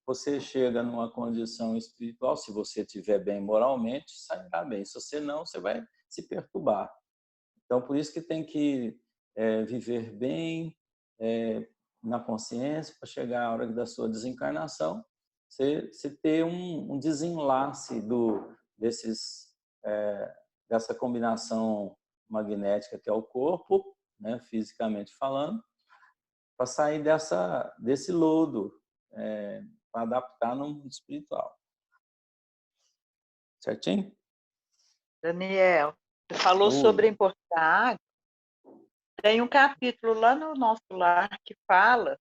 você chega numa condição espiritual, se você estiver bem moralmente, sairá bem. Se você não, você vai se perturbar. Então, por isso que tem que viver bem, na consciência, para chegar a hora da sua desencarnação, você ter um desenlace dessa combinação magnética que é o corpo, né, fisicamente falando, para sair desse lodo, para adaptar no mundo espiritual. Certinho? Daniel, você falou sobre a importância da água. Tem um capítulo lá no nosso lar que fala,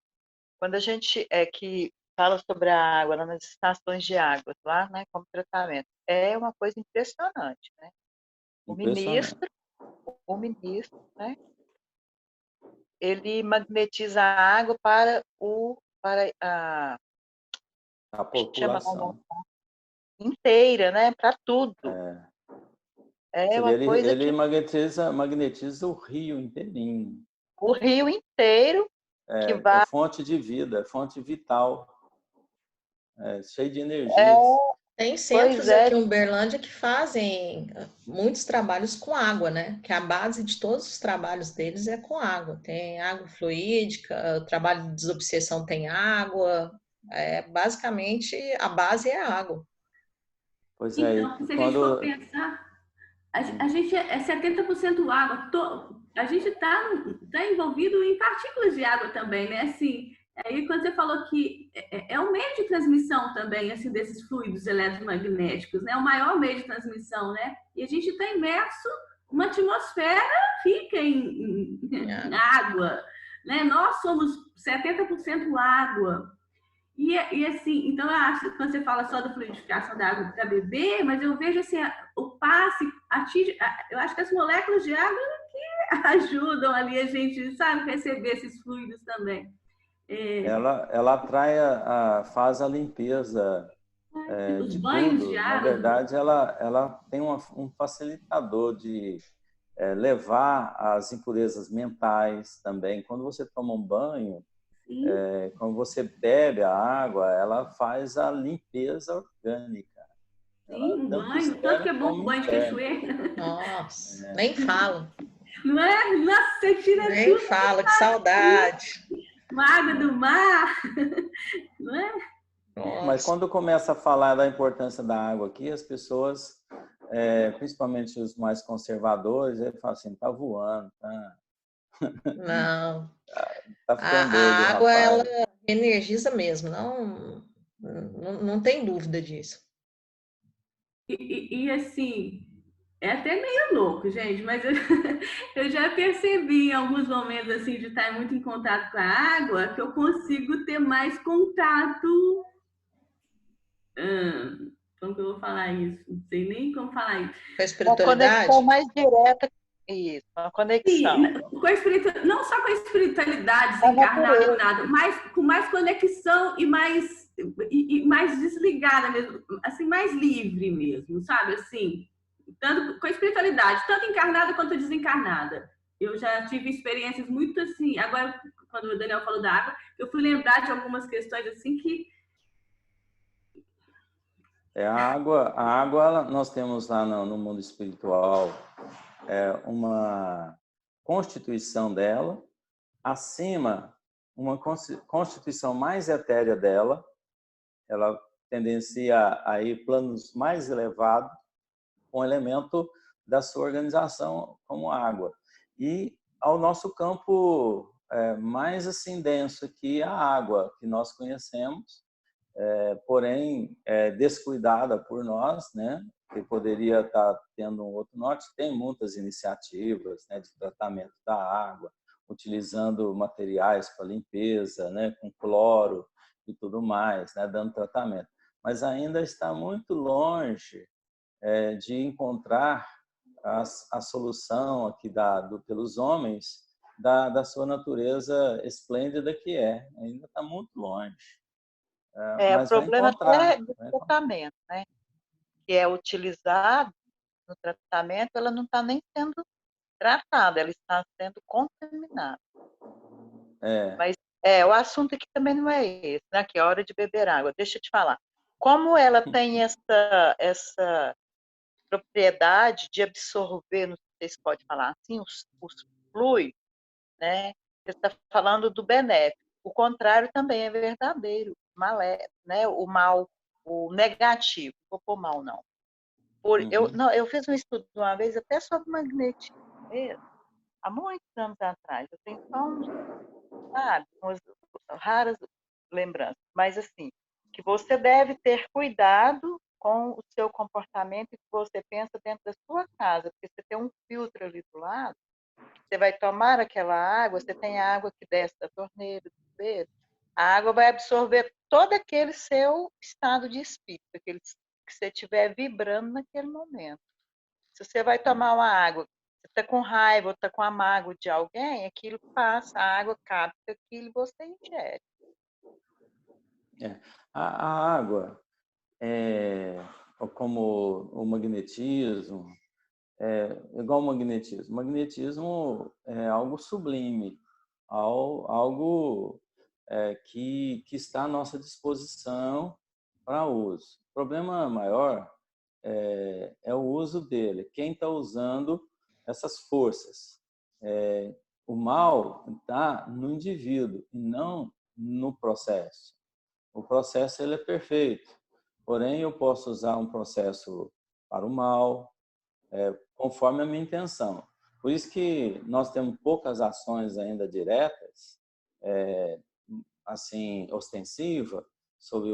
quando a gente que fala sobre a água nas estações de água lá, né, como tratamento. É uma coisa impressionante, né? O ministro, né? Ele magnetiza a água para a população inteira, né? Para tudo. É uma coisa ele magnetiza o rio inteirinho. O rio inteiro que vai... É fonte de vida, é fonte vital, cheio de energia. Tem centros aqui em Uberlândia que fazem muitos trabalhos com água, né? Que a base de todos os trabalhos deles é com água. Tem água fluídica, o trabalho de desobsessão tem água. Basicamente, a base é a água. Pois é. Então, se a gente for pensar, a gente é 70% água. A gente está envolvido em partículas de água também, né? Assim, aí quando você falou que é um meio de transmissão também, assim, desses fluidos eletromagnéticos, né? O maior meio de transmissão, né? E a gente está imerso, uma atmosfera fica em água, né? Nós somos 70% água. E assim, então eu acho que quando você fala só da fluidificação da água para beber, mas eu vejo assim, o passe atinge, eu acho que as moléculas de água que ajudam ali a gente, sabe, receber esses fluidos também. Ela atrai, faz a limpeza os de banhos tudo. de água. Na verdade, ela tem um facilitador de levar as impurezas mentais também. Quando você toma um banho, quando você bebe a água, ela faz a limpeza orgânica. Sim, um banho, tanto que é bom o banho de cachoeira. Nossa, nem fala. Não é? Nossa, você tira nem tudo. Nem fala, que saudade. Uma água do mar, não é? Nossa. Mas quando começa a falar da importância da água aqui, as pessoas, principalmente os mais conservadores, eles falam assim, tá voando, tá... Não. Tá ficando doido, a água, rapaz. ela energiza mesmo, não tem dúvida disso. E assim, é até meio louco, gente, mas eu já percebi em alguns momentos assim de estar muito em contato com a água que eu consigo ter mais contato. Como que eu vou falar isso? Não sei nem como falar isso. Com a espiritualidade? Uma conexão mais direta. Isso, uma conexão. Sim, não só com a espiritualidade desencarnada, nada, mas com mais conexão e mais desligada mesmo, assim, mais livre mesmo, sabe? Assim, tanto com a espiritualidade, tanto encarnada quanto desencarnada. Eu já tive experiências muito assim, agora, quando o Daniel falou da água, eu fui lembrar de algumas questões assim que... A água nós temos lá no mundo espiritual uma constituição dela, acima, uma constituição mais etérea dela, ela tendencia a ir planos mais elevados, um elemento da sua organização como água. E ao nosso campo mais assim denso que a água que nós conhecemos, porém descuidada por nós, né? Que poderia estar tendo um outro norte. Tem muitas iniciativas, né, de tratamento da água, utilizando materiais para limpeza, né, com cloro e tudo mais, né, dando tratamento. Mas ainda está muito longe de encontrar a solução aqui dada pelos homens da sua natureza esplêndida que é. Ainda está muito longe. O Mas vai problema encontrar. até do tratamento, né? Que é utilizado no tratamento, ela não está nem sendo tratada, ela está sendo contaminada. Mas o assunto aqui também não é esse, né? Que é a hora de beber água. Deixa eu te falar. Como ela tem essa propriedade de absorver, não sei se pode falar assim, os fluidos, né? Você está falando do benéfico. O contrário também é verdadeiro, né? O mal, o negativo. Não vou pôr mal, não. Eu fiz um estudo uma vez até sobre magnetismo mesmo, há muitos anos atrás. Eu tenho só umas raras lembranças, mas assim, que você deve ter cuidado com o seu comportamento e que você pensa dentro da sua casa, porque você tem um filtro ali do lado, você vai tomar aquela água, você tem a água que desce da torneira, do chuveiro, a água vai absorver todo aquele seu estado de espírito, aquele que você estiver vibrando naquele momento. Se você vai tomar uma água, você está com raiva ou está com amargo de alguém, aquilo passa, a água capta aquilo e você ingere. A água, como o magnetismo, igual o magnetismo. O magnetismo é algo sublime, algo que está à nossa disposição para uso. O problema maior é o uso dele. Quem está usando essas forças. O mal está no indivíduo e não no processo. O processo ele é perfeito, porém eu posso usar um processo para o mal, conforme a minha intenção. Por isso que nós temos poucas ações ainda diretas, assim, ostensiva, sobre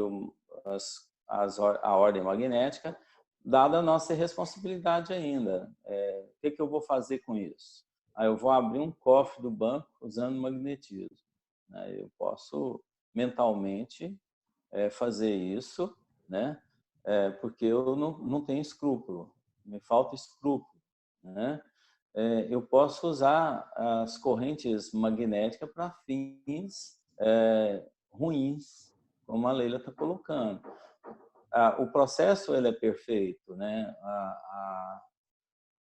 a ordem magnética, dada a nossa responsabilidade ainda. O que eu vou fazer com isso? Eu vou abrir um cofre do banco usando magnetismo. Eu posso mentalmente fazer isso, né? Porque eu não tenho escrúpulo, me falta escrúpulo, né? Eu posso usar as correntes magnéticas para fins ruins, como a Leila está colocando. O processo ele é perfeito, né?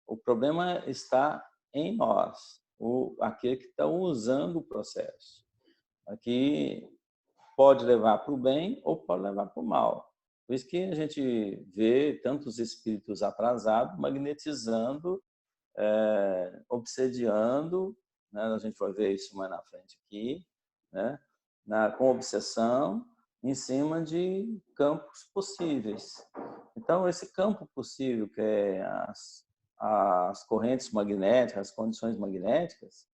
O problema está em nós, aquele que está usando o processo. Aqui pode levar para o bem ou pode levar para o mal. Por isso que a gente vê tantos espíritos atrasados magnetizando, obsediando, né? A gente vai ver isso mais na frente aqui, né? Com obsessão em cima de campos possíveis. Então, esse campo possível, que é as correntes magnéticas, as condições magnéticas,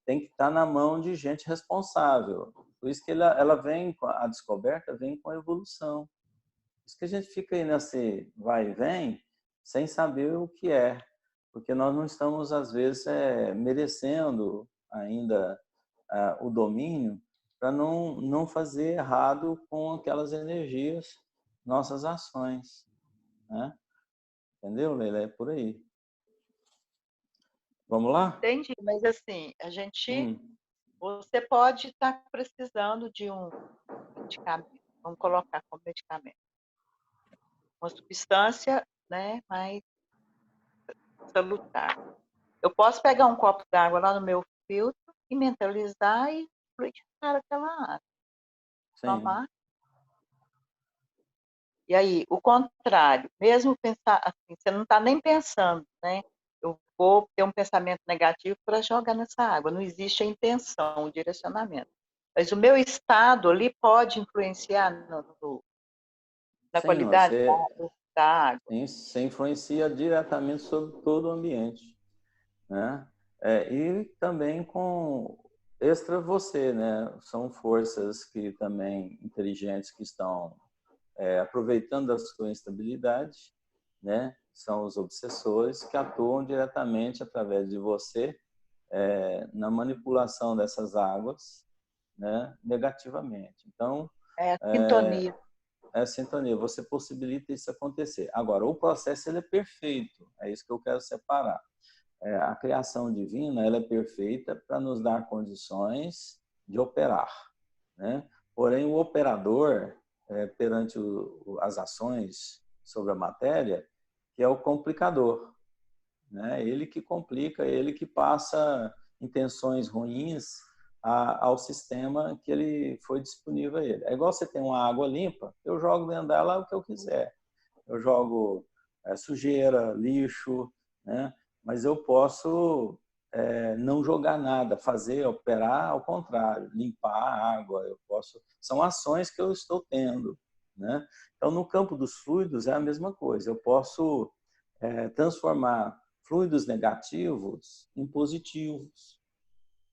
tem que estar na mão de gente responsável. Por isso que ela vem, a descoberta vem com a evolução. Por isso que a gente fica aí nesse vai e vem, sem saber o que é. Porque nós não estamos, às vezes, merecendo ainda o domínio para não fazer errado com aquelas energias, nossas ações. Né? Entendeu, Leila? É por aí. Vamos lá? Entendi, mas assim, você pode estar precisando de um medicamento, vamos colocar como medicamento, uma substância, né, mais salutar. Eu posso pegar um copo d'água lá no meu filtro e mentalizar e fluidificar aquela água. Tomar. E aí, o contrário, mesmo pensar assim, você não está nem pensando, né? Eu vou ter um pensamento negativo para jogar nessa água. Não existe a intenção, o direcionamento. Mas o meu estado ali pode influenciar na qualidade da água. Sim, você influencia diretamente sobre todo o ambiente. Né? E também com extra você, né? São forças que também inteligentes que estão aproveitando a sua instabilidade, né? São os obsessores que atuam diretamente através de você na manipulação dessas águas, né? Negativamente. Então, É a sintonia. é sintonia, você possibilita isso acontecer. Agora, o processo ele é perfeito, é isso que eu quero separar. A criação divina ela é perfeita para nos dar condições de operar, né? Porém, o operador, perante as ações sobre a matéria, que é o complicador, né? Ele que complica, ele que passa intenções ruins ao sistema que ele foi disponível a ele. É igual você tem uma água limpa, eu jogo dentro dela o que eu quiser. Eu jogo sujeira, lixo, né? Mas eu posso não jogar nada, fazer, operar ao contrário, limpar a água, eu posso. São ações que eu estou tendo, né? Então, no campo dos fluidos é a mesma coisa. Eu posso transformar fluidos negativos em positivos,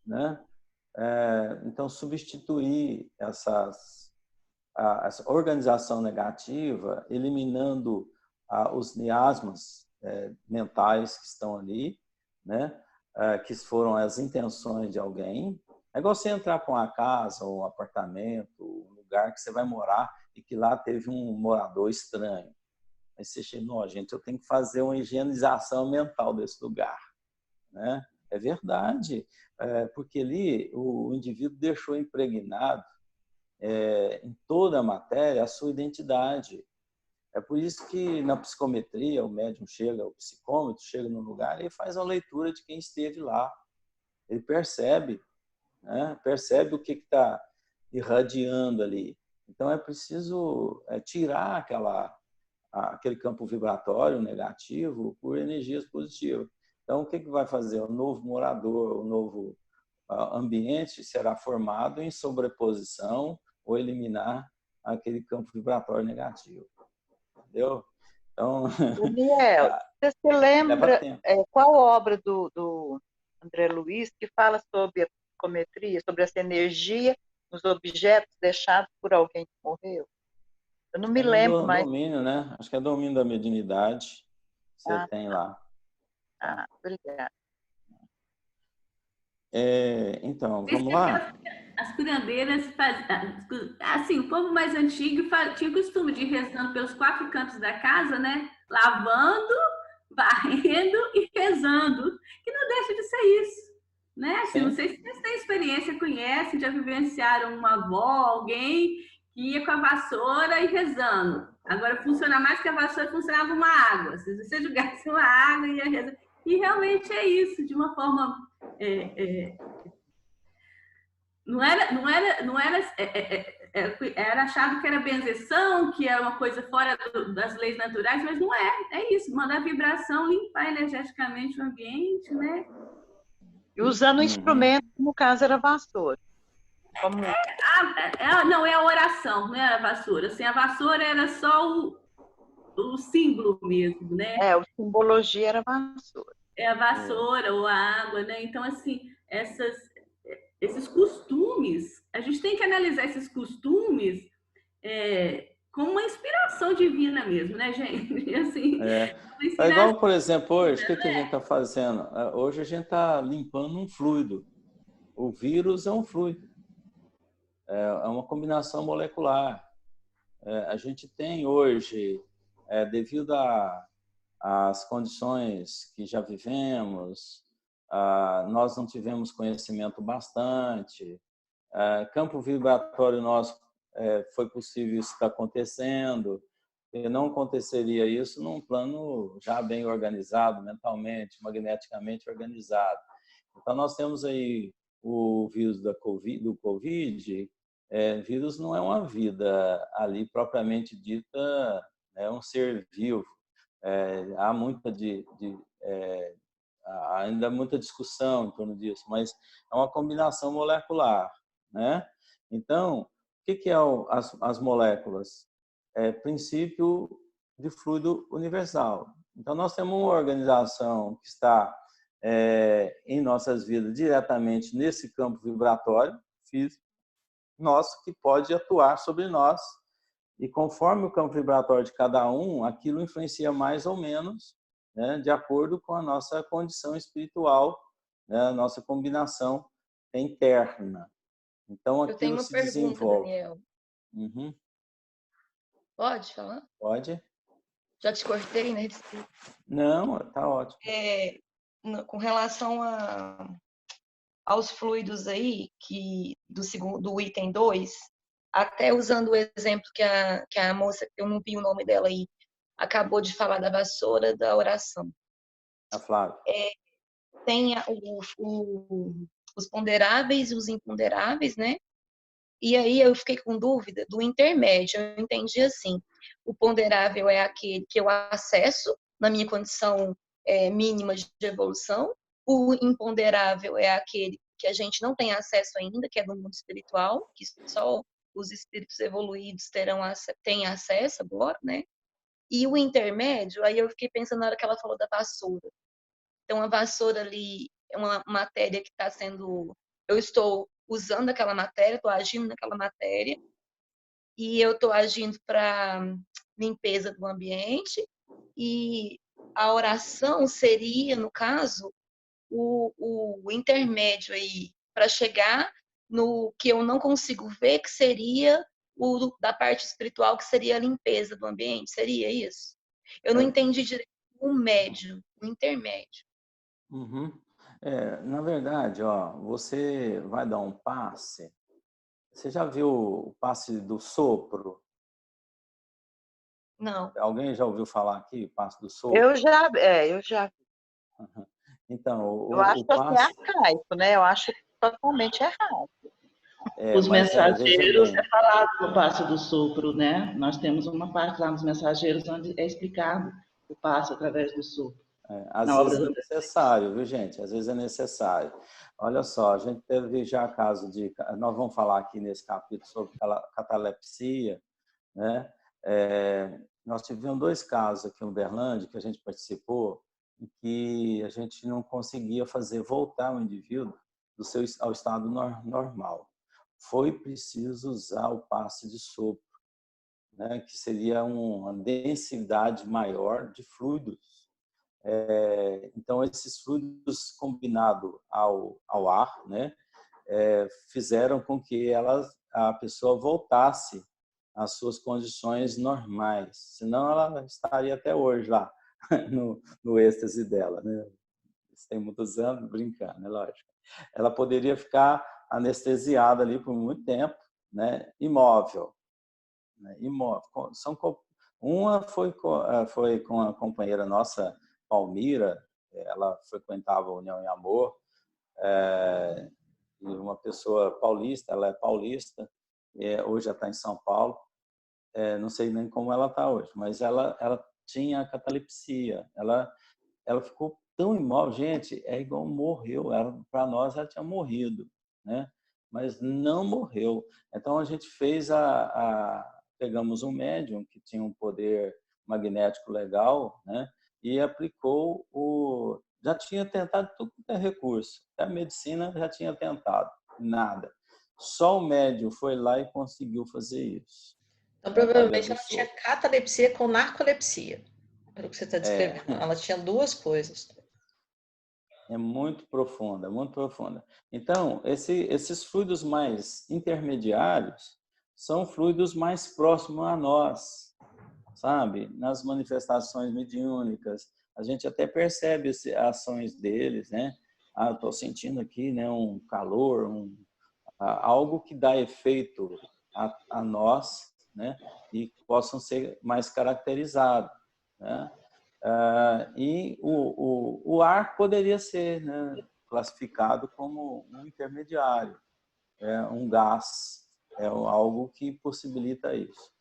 né? Então, substituir essa organização negativa, eliminando os miasmas mentais que estão ali, né? Que foram as intenções de alguém. É igual você entrar para uma casa, um apartamento, um lugar que você vai morar e que lá teve um morador estranho. Aí você chega, não, gente, eu tenho que fazer uma higienização mental desse lugar, né? É verdade, porque ali o indivíduo deixou impregnado em toda a matéria a sua identidade. É por isso que na psicometria o médium chega, o psicômetro chega no lugar e faz a leitura de quem esteve lá. Ele percebe, né? Percebe o que está irradiando ali. Então é preciso tirar aquele campo vibratório negativo por energias positivas. Então, o que vai fazer? O novo morador, o novo ambiente será formado em sobreposição ou eliminar aquele campo vibratório negativo. Entendeu? Então, Daniel, você se leva lembra tempo. qual obra do André Luiz que fala sobre a psicometria, sobre essa energia nos objetos deixados por alguém que morreu? Eu não me lembro mais. Domínio, né? Acho que é domínio da mediunidade. Você tem lá. Obrigada. Então, vamos lá? As curandeiras assim, o povo mais antigo tinha o costume de ir rezando pelos 4 cantos da casa, né? Lavando, varrendo e rezando, que não deixa de ser isso, né? Assim, não sei se vocês têm experiência, conhecem, já vivenciaram uma avó, alguém que ia com a vassoura e rezando. Agora, funciona mais que a vassoura, funcionava uma água. Se você jogasse uma água, ia rezar. E realmente é isso, de uma forma... era achado que era benzeção, que era uma coisa fora das leis naturais, mas não é. É isso, mandar vibração, limpar energeticamente o ambiente, né? E usando o instrumento, no caso era vassoura. Como... não, é a oração, não é a vassoura. Assim, a vassoura era só o símbolo mesmo, né? A simbologia era a vassoura. É a vassoura ou a água, né? Então, assim, esses costumes, a gente tem que analisar esses costumes como uma inspiração divina mesmo, né, gente? Assim, é igual, por exemplo, hoje, o que a gente está fazendo? Hoje a gente está limpando um fluido. O vírus é um fluido. É uma combinação molecular. A gente tem hoje, devido às condições que já vivemos, nós não tivemos conhecimento bastante, campo vibratório nosso foi possível isso estar acontecendo, e não aconteceria isso num plano já bem organizado, mentalmente, magneticamente organizado. Então, nós temos aí o vírus do Covid. Vírus não é uma vida ali propriamente dita, é um ser vivo. Há ainda muita discussão em torno disso, mas é uma combinação molecular, né? Então, o que é as moléculas? Princípio de fluido universal. Então, nós temos uma organização que está em nossas vidas diretamente nesse campo vibratório físico nosso, que pode atuar sobre nós. E conforme o campo vibratório de cada um, aquilo influencia mais ou menos, né, de acordo com a nossa condição espiritual, né, a nossa combinação interna. Então, Eu tenho aquilo uma se pergunta, desenvolve. Daniel. Uhum. Pode falar? Pode? Já te cortei, né? Desculpa. Não, tá ótimo. Com relação aos fluidos aí, do item 2, até usando o exemplo que a moça, eu não vi o nome dela aí, acabou de falar da vassoura da oração. A Flávia. Tem os ponderáveis e os imponderáveis, né? E aí eu fiquei com dúvida do intermédio. Eu entendi assim, o ponderável é aquele que eu acesso na minha condição mínima de evolução, o imponderável é aquele que a gente não tem acesso ainda, que é do mundo espiritual, que só os espíritos evoluídos têm acesso agora, né? E o intermédio, aí eu fiquei pensando na hora que ela falou da vassoura. Então, a vassoura ali é uma matéria que está sendo... Eu estou usando aquela matéria, estou agindo naquela matéria, e eu estou agindo para limpeza do ambiente, e a oração seria, no caso, o intermédio aí para chegar no que eu não consigo ver, que seria o da parte espiritual, que seria a limpeza do ambiente. Seria isso? Eu não entendi direito o médio, o intermédio. Uhum. Na verdade, ó, você vai dar um passe. Você já viu o passe do sopro? Não. Alguém já ouviu falar aqui, o passe do sopro? Eu já vi. Uhum. Então, Eu acho o assim passe... arcaico, né? Eu acho totalmente errado. Os mas veja mensageiros bem, é falado no passe do sopro, né? Nós temos uma parte lá nos mensageiros onde é explicado o passe através do sopro. às Na obra vezes é do necessário, viu, gente? Às vezes é necessário. Olha só, a gente teve já caso de... Nós vamos falar aqui nesse capítulo sobre catalepsia, né? Nós tivemos 2 casos aqui em Uberlândia que a gente participou, em que a gente não conseguia fazer voltar o indivíduo ao estado normal. Foi preciso usar o passe de sopro, né? Que seria uma densidade maior de fluidos. Então, esses fluidos combinados ao ar, né? Fizeram com que a pessoa voltasse às suas condições normais. Senão, ela estaria até hoje lá, no êxtase dela, né? Tem muitos anos, brincando, é lógico. Ela poderia ficar anestesiada ali por muito tempo, né? Imóvel. Né? Imóvel. Uma foi com a companheira nossa, Palmira, ela frequentava a União e Amor, e uma pessoa paulista, ela é paulista, hoje já está em São Paulo, não sei nem como ela está hoje, mas ela tinha catalepsia, ela ficou tão imóvel, gente, é igual morreu, para nós ela tinha morrido, né? Mas não morreu. Então a gente fez pegamos um médium que tinha um poder magnético legal, né? E aplicou já tinha tentado tudo que é recurso, até a medicina já tinha tentado, nada. Só o médium foi lá e conseguiu fazer isso. Então, provavelmente ela tinha catalepsia com narcolepsia, pelo que você está descrevendo. Ela tinha 2 coisas. É muito profunda, muito profunda. Então, esses fluidos mais intermediários são fluidos mais próximos a nós, sabe? Nas manifestações mediúnicas, a gente até percebe as ações deles, né? Estou sentindo aqui, né, um calor, algo que dá efeito a nós, né? E possam ser mais caracterizados, né? E o ar poderia ser, né, classificado como um intermediário, um gás, algo que possibilita isso.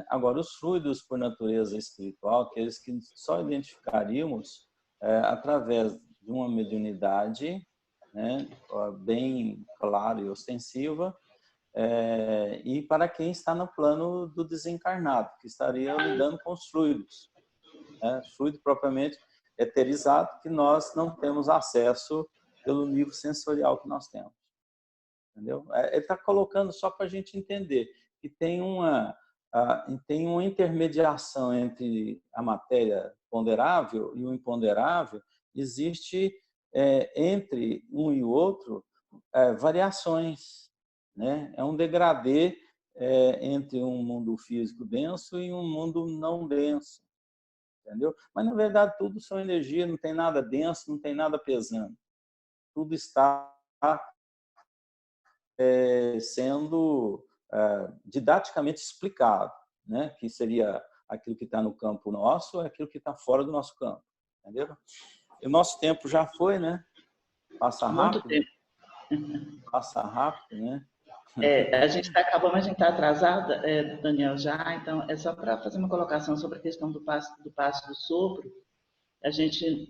Agora, os fluidos por natureza espiritual, aqueles que só identificaríamos através de uma mediunidade, né, bem clara e ostensiva, e para quem está no plano do desencarnado, que estaria lidando com os fluidos. Fluido propriamente eterizado que nós não temos acesso pelo nível sensorial que nós temos. Entendeu? Ele está colocando só para a gente entender que tem uma intermediação entre a matéria ponderável e o imponderável. Existe entre um e o outro variações, né? É um degradê entre um mundo físico denso e um mundo não denso, entendeu? Mas na verdade tudo são energia, não tem nada denso, não tem nada pesando, tudo está sendo didaticamente explicado, né? Que seria aquilo que está no campo nosso, aquilo que está fora do nosso campo, entendeu? E o nosso tempo já foi, né? Passa rápido. Muito tempo. Passa rápido, né? A gente está acabando, a gente está atrasada, Daniel, já, então é só para fazer uma colocação sobre a questão do passe do sopro. A gente,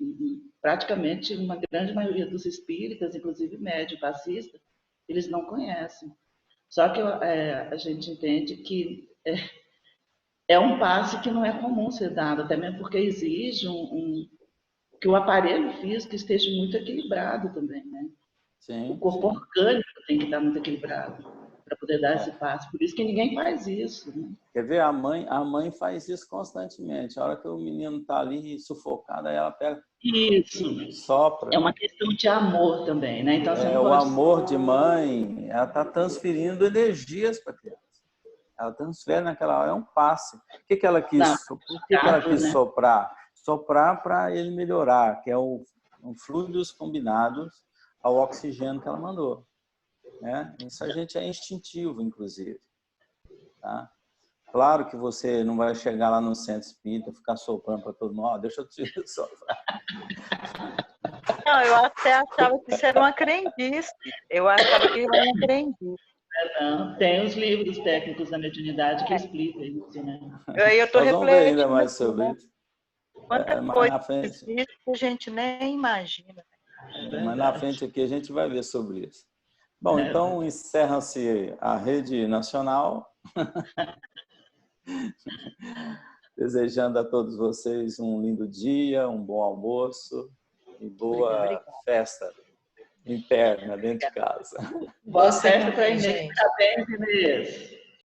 praticamente, uma grande maioria dos espíritas, inclusive médio passista, eles não conhecem. Só que a gente entende que é um passe que não é comum ser dado, até mesmo porque exige que o aparelho físico esteja muito equilibrado também, né? Sim, o corpo orgânico tem que estar muito equilibrado para poder dar esse passe. Por isso que ninguém faz isso, né? Quer ver? A mãe faz isso constantemente. A hora que o menino está ali sufocado, aí ela pega isso. Sopra. É uma questão de amor também, né? Então, você não o pode... amor de mãe, ela está transferindo energias para a criança. Ela transfere naquela hora, é um passe. O que ela quis, né? soprar? Soprar para ele melhorar, que é um fluidos combinados ao oxigênio que ela mandou. Né? Isso a gente é instintivo, inclusive. Tá? Claro que você não vai chegar lá no centro espírita e ficar soprando para todo mundo. Deixa eu te soprar. Não, eu até achava que isso era uma crendice. Eu achava que era uma crendice. Não, tem os livros técnicos da mediunidade que explicam isso, né? Eu estou refletindo. Nós vamos ver ainda mais sobre isso. Quanta mais coisa na frente, existe que a gente nem imagina. Mais na frente aqui a gente vai ver sobre isso. Bom, então encerra-se a rede nacional. Desejando a todos vocês um lindo dia, um bom almoço e boa festa interna dentro de casa. Boa festa para Inês. Parabéns, Inês.